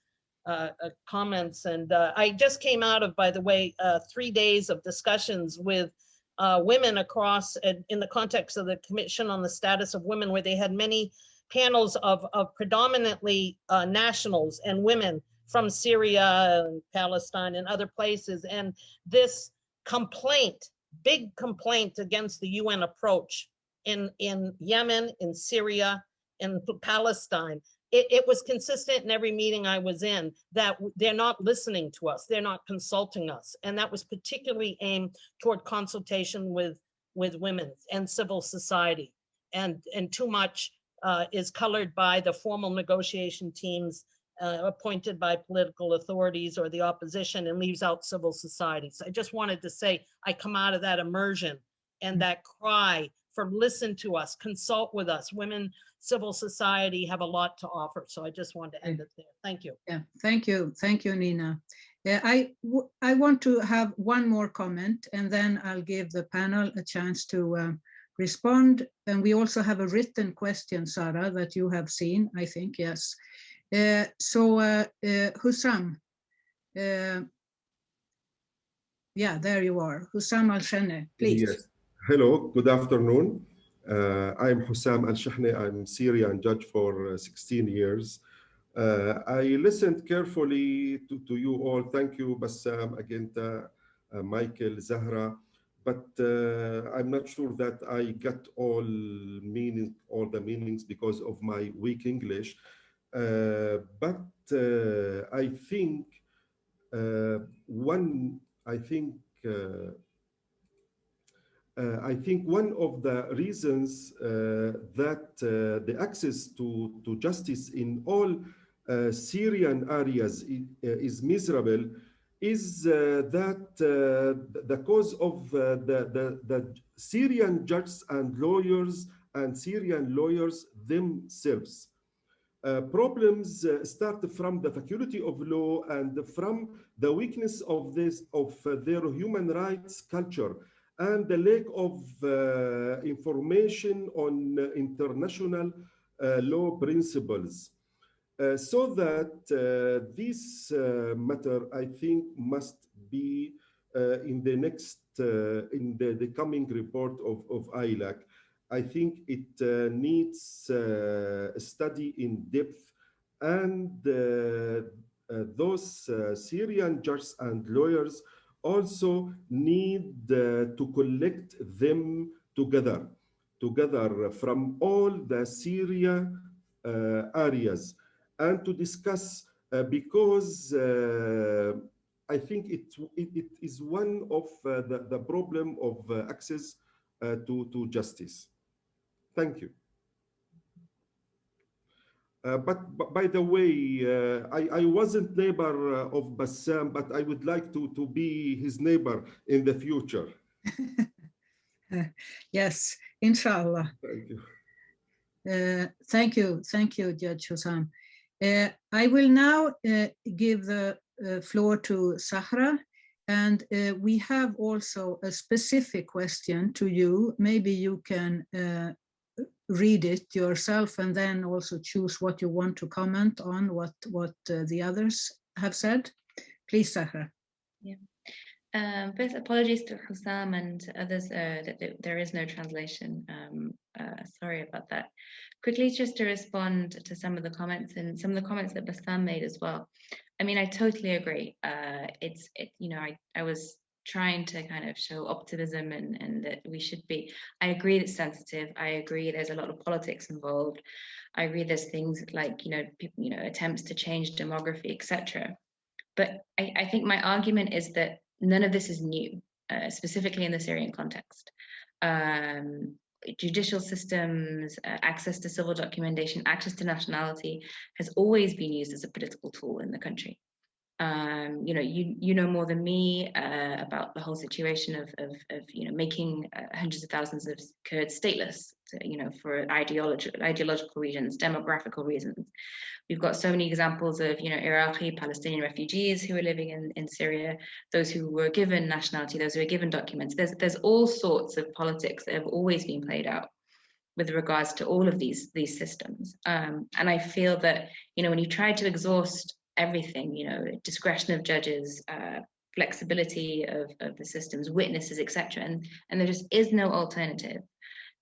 [SPEAKER 6] comments. And I just came out of, by the way, 3 days of discussions with women across in the context of the Commission on the Status of Women, where they had many panels of predominantly nationals and women from Syria and Palestine and other places. And this complaint, big complaint against the UN approach in Yemen, in Syria, in Palestine, it was consistent in every meeting I was in, that they're not listening to us, they're not consulting us. And that was particularly aimed toward consultation with women and civil society. And too much is colored by the formal negotiation teams appointed by political authorities or the opposition, and leaves out civil society. So I just wanted to say, I come out of that immersion and that cry for listen to us, consult with us. Women, civil society have a lot to offer. So I just wanted to end it there. Thank you.
[SPEAKER 1] Yeah, thank you, Nina. I want to have one more comment, and then I'll give the panel a chance to respond. And we also have a written question, Sarah, that you have seen, I think, yes. Hussam, yeah, there you are. Hussam Al-Shenne, please.
[SPEAKER 7] Yes. Hello, good afternoon. I'm Hussam Al-Shahne. I'm Syrian judge for 16 years. I listened carefully to you all. Thank you, Bassam, Agenta, Michael, Zahra. But I'm not sure that I got all the meanings because of my weak English. But I think one of the reasons that the access to justice in all Syrian areas is miserable is that the cause of the Syrian judges and lawyers and Syrian lawyers themselves. Problems start from the faculty of law and from the weakness of their human rights culture and the lack of information on international law principles. So that this matter, I think, must be in the next, in the coming report of ILAC. I think it needs a study in depth, and those Syrian judges and lawyers also need to collect them together from all the Syria areas and to discuss because I think it is one of the problem of access to justice. Thank you. But by the way, I wasn't neighbor of Bassam, but I would like to be his neighbor in the future.
[SPEAKER 1] Yes, inshallah.
[SPEAKER 7] Thank you.
[SPEAKER 1] Thank you, Judge Hussam. I will now give the floor to Zahra, and we have also a specific question to you. Maybe you can read it yourself and then also choose what you want to comment on, what the others have said. Please, Zahra.
[SPEAKER 4] Yeah. First, apologies to Hussam and others that there is no translation. Sorry about that. Quickly, just to respond to some of the comments and some of the comments that Bassam made as well. I mean, I totally agree. You know, I was trying to kind of show optimism and that we should be. I agree it's sensitive. I agree there's a lot of politics involved. I agree there's things like, you know, people, you know, attempts to change demography, etc. But I think my argument is that none of this is new, specifically in the Syrian context. judicial systems, access to civil documentation, access to nationality has always been used as a political tool in the country. You know, you know more than me about the whole situation of you know, making hundreds of thousands of Kurds stateless, you know, for ideological reasons, demographical reasons. We've got so many examples of, you know, Iraqi Palestinian refugees who are living in Syria, those who were given nationality, those who were given documents. There's all sorts of politics that have always been played out with regards to all of these systems. And I feel that, you know, when you try to exhaust everything, you know, discretion of judges, flexibility of the systems, witnesses, etc., and there just is no alternative,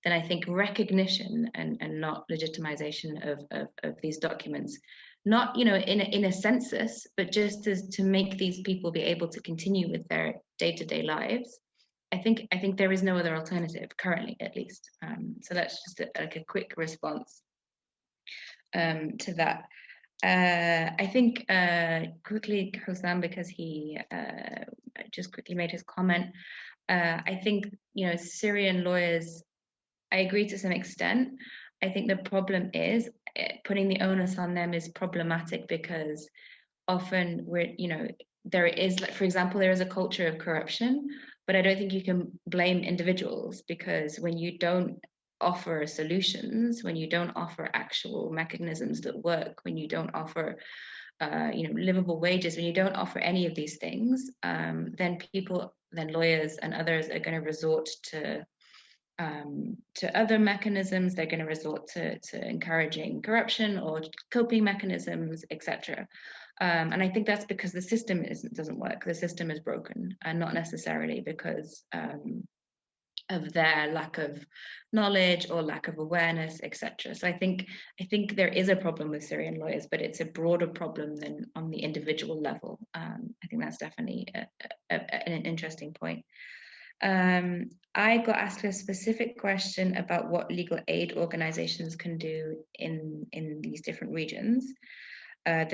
[SPEAKER 4] then I think recognition and not legitimization of these documents, not, you know, in a census, but just as to make these people be able to continue with their day-to-day lives. I think there is no other alternative currently, at least. So that's just like a quick response to that. I think quickly, Hussam, because he just quickly made his comment. I think, you know, Syrian lawyers, I agree to some extent. I think the problem is putting the onus on them is problematic because often we're, you know, there is, like, for example, there is a culture of corruption, but I don't think you can blame individuals, because when you don't offer solutions, when you don't offer actual mechanisms that work, when you don't offer you know, livable wages, when you don't offer any of these things, then lawyers and others are going to resort to other mechanisms. They're going to resort to encouraging corruption or coping mechanisms, etc. And I think that's because the system doesn't work. The system is broken, and not necessarily because of their lack of knowledge or lack of awareness, etc. So I think there is a problem with Syrian lawyers, but it's a broader problem than on the individual level. I think that's definitely an interesting point. I got asked a specific question about what legal aid organizations can do in these different regions that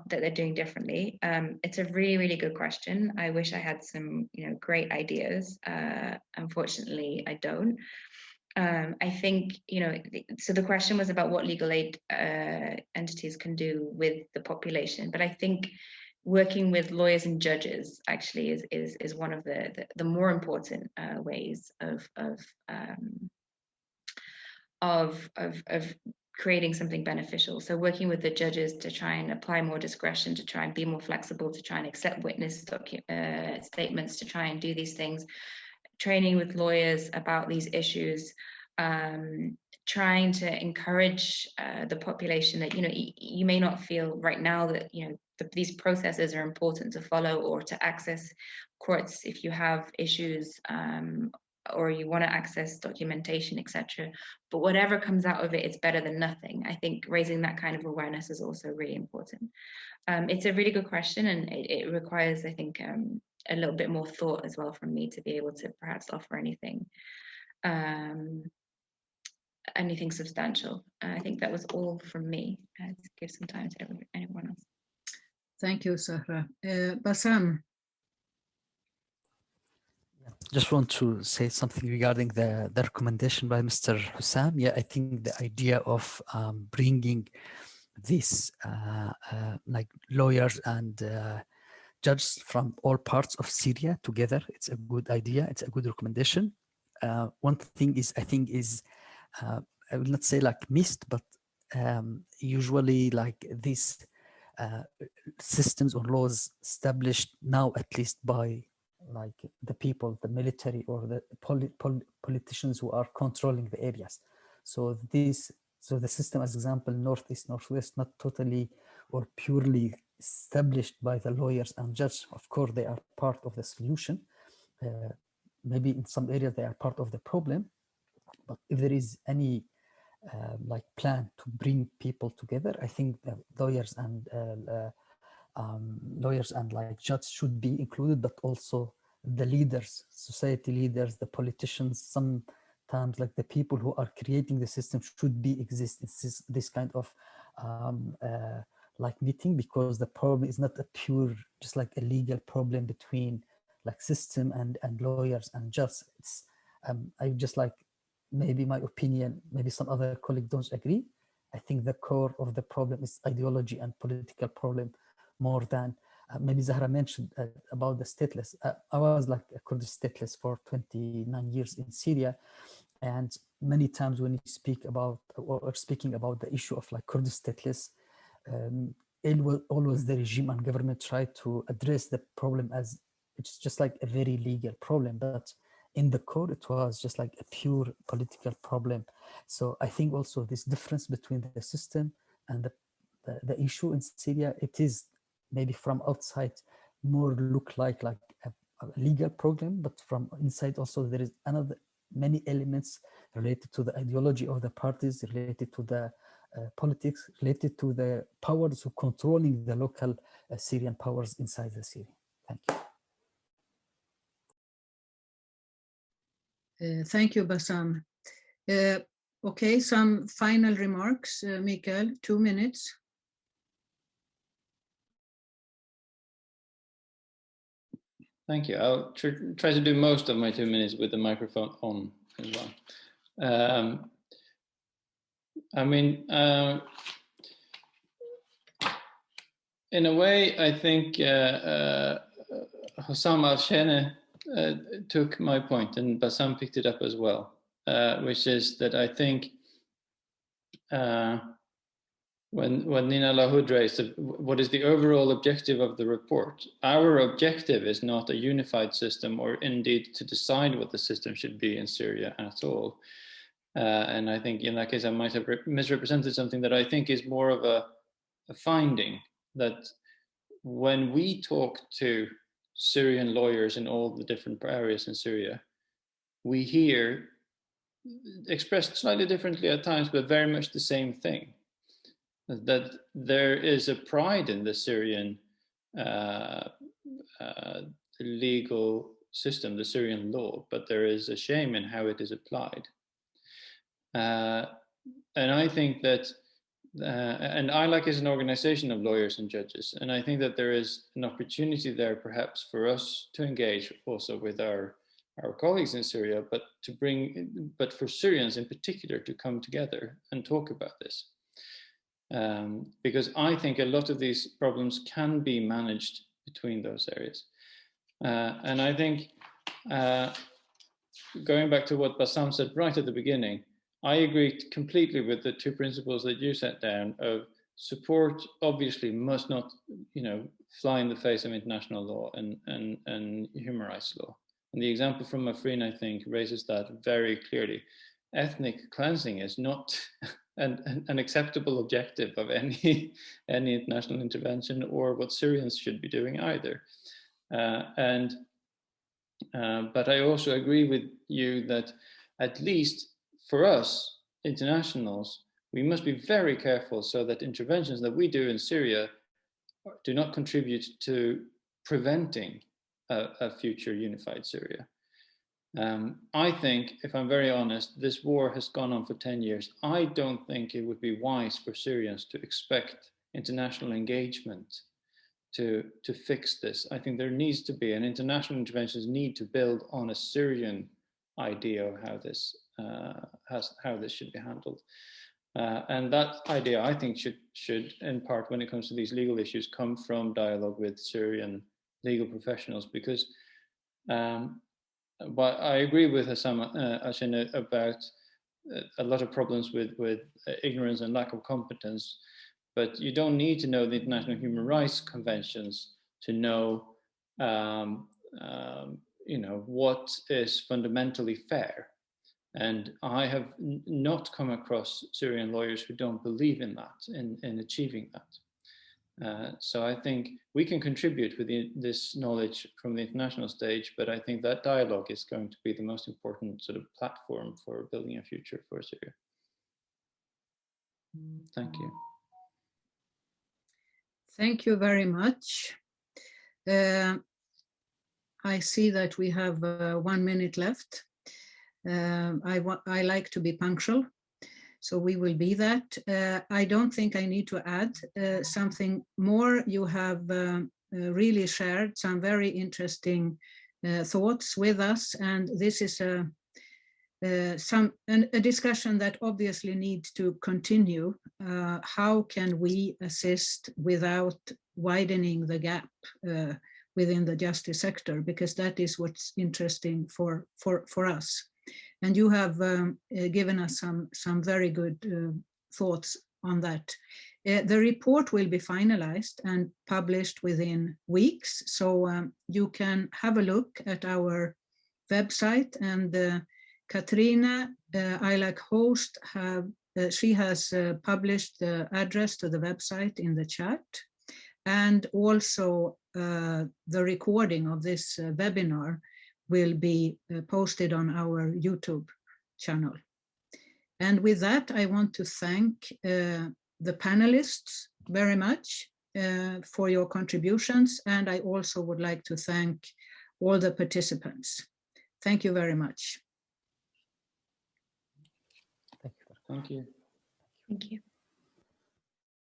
[SPEAKER 4] they're doing differently. It's a really, really good question. I wish I had some, you know, great ideas. Unfortunately, I don't. I think, you know, so the question was about what legal aid entities can do with the population, but I think working with lawyers and judges actually is one of the more important ways of creating something beneficial. So working with the judges to try and apply more discretion, to try and be more flexible, to try and accept witness statements, to try and do these things, training with lawyers about these issues, trying to encourage the population that, you know, you may not feel right now that, you know, these processes are important to follow or to access courts if you have issues or you want to access documentation, etc. But whatever comes out of it, it's better than nothing. I think raising that kind of awareness is also really important. It's a really good question, and it requires, I think, a little bit more thought as well from me to be able to perhaps offer anything substantial. I think that was all from me, to give some time to anyone else.
[SPEAKER 1] Thank you, Sahra. Bassam.
[SPEAKER 3] Just want to say something regarding the recommendation by Mr. Hussam. Yeah, I think the idea of bringing this like lawyers and judges from all parts of Syria together, it's a good idea. It's a good recommendation. One thing is, I think, is I will not say like missed, but usually like these systems or laws established now, at least by like the people, the military or the politicians who are controlling the areas. So the system, as example, Northeast, Northwest, not totally or purely established by the lawyers and judges. Of course, they are part of the solution. Maybe in some areas they are part of the problem. But if there is any like plan to bring people together, I think lawyers and like judges should be included, but also the leaders, society leaders, the politicians, sometimes like the people who are creating the system should be exist in this kind of like meeting, because the problem is not a pure, just like a legal problem between like system and lawyers and judges. It's I just like maybe my opinion, maybe some other colleagues don't agree. I think the core of the problem is ideology and political problem more than, maybe Zahra mentioned about the stateless. I was like a Kurdish stateless for 29 years in Syria. And many times when you speak about, or speaking about the issue of like Kurdish stateless, always the regime and government try to address the problem as it's just like a very legal problem, but in the core it was just like a pure political problem. So I think also this difference between the system and the issue in Syria, it is maybe from outside more look like a legal problem, but from inside also there is many elements related to the ideology of the parties, related to the politics, related to the powers of controlling the local Syrian powers inside the Syria. Thank you.
[SPEAKER 1] Thank you, Bassam. Okay, some final remarks, Mikhail, 2 minutes.
[SPEAKER 2] Thank you. I'll try to do most of my 2 minutes with the microphone on as well. I mean, in a way, I think Hossam Al-Shene took my point, and Bassam picked it up as well, which is that I think when Nina Lahoud raised what is the overall objective of the report, our objective is not a unified system or indeed to decide what the system should be in Syria at all. And I think in that case, I might have misrepresented something that I think is more of a finding, that when we talk to Syrian lawyers in all the different areas in Syria, we hear, expressed slightly differently at times, but very much the same thing, that there is a pride in the Syrian legal system, the Syrian law, but there is a shame in how it is applied. And I think that, and ILAC is an organization of lawyers and judges, and I think that there is an opportunity there perhaps for us to engage also with our colleagues in Syria, but for Syrians in particular to come together and talk about this. Because I think a lot of these problems can be managed between those areas. And I think, going back to what Bassam said right at the beginning, I agree completely with the two principles that you set down of support obviously must not, fly in the face of international law and human rights law. And the example from Afrin, I think, raises that very clearly. Ethnic cleansing is not an acceptable objective of any international intervention or what Syrians should be doing either. But I also agree with you that at least for us, internationals, we must be very careful so that interventions that we do in Syria do not contribute to preventing a future unified Syria. I think, if I'm very honest, this war has gone on for 10 years. I don't think it would be wise for Syrians to expect international engagement to fix this. I think there needs to be, and international interventions need to build on a Syrian idea of how this should be handled. And that idea, I think, should, in part, when it comes to these legal issues, come from dialogue with Syrian legal professionals, because but I agree with Hossam Al-Shene about a lot of problems with ignorance and lack of competence, but you don't need to know the International Human Rights Conventions to know, what is fundamentally fair. And I have not come across Syrian lawyers who don't believe in that, in achieving that. So I think we can contribute with this knowledge from the international stage, but I think that dialogue is going to be the most important sort of platform for building a future for Syria. Thank you.
[SPEAKER 1] Thank you very much. I see that we have 1 minute left. I like to be punctual, so we will be that. I don't think I need to add something more. You have really shared some very interesting thoughts with us, and this is a discussion that obviously needs to continue. How can we assist without widening the gap within the justice sector? Because that is what's interesting for us. And you have given us some very good thoughts on that. The report will be finalized and published within weeks, so you can have a look at our website. And Katrina, ILAC host, she has published the address to the website in the chat, and also the recording of this webinar will be posted on our YouTube channel. And with that, I want to thank the panelists very much for your contributions, and I also would like to thank all the participants. Thank you very much.
[SPEAKER 2] Thank you.
[SPEAKER 4] Thank you.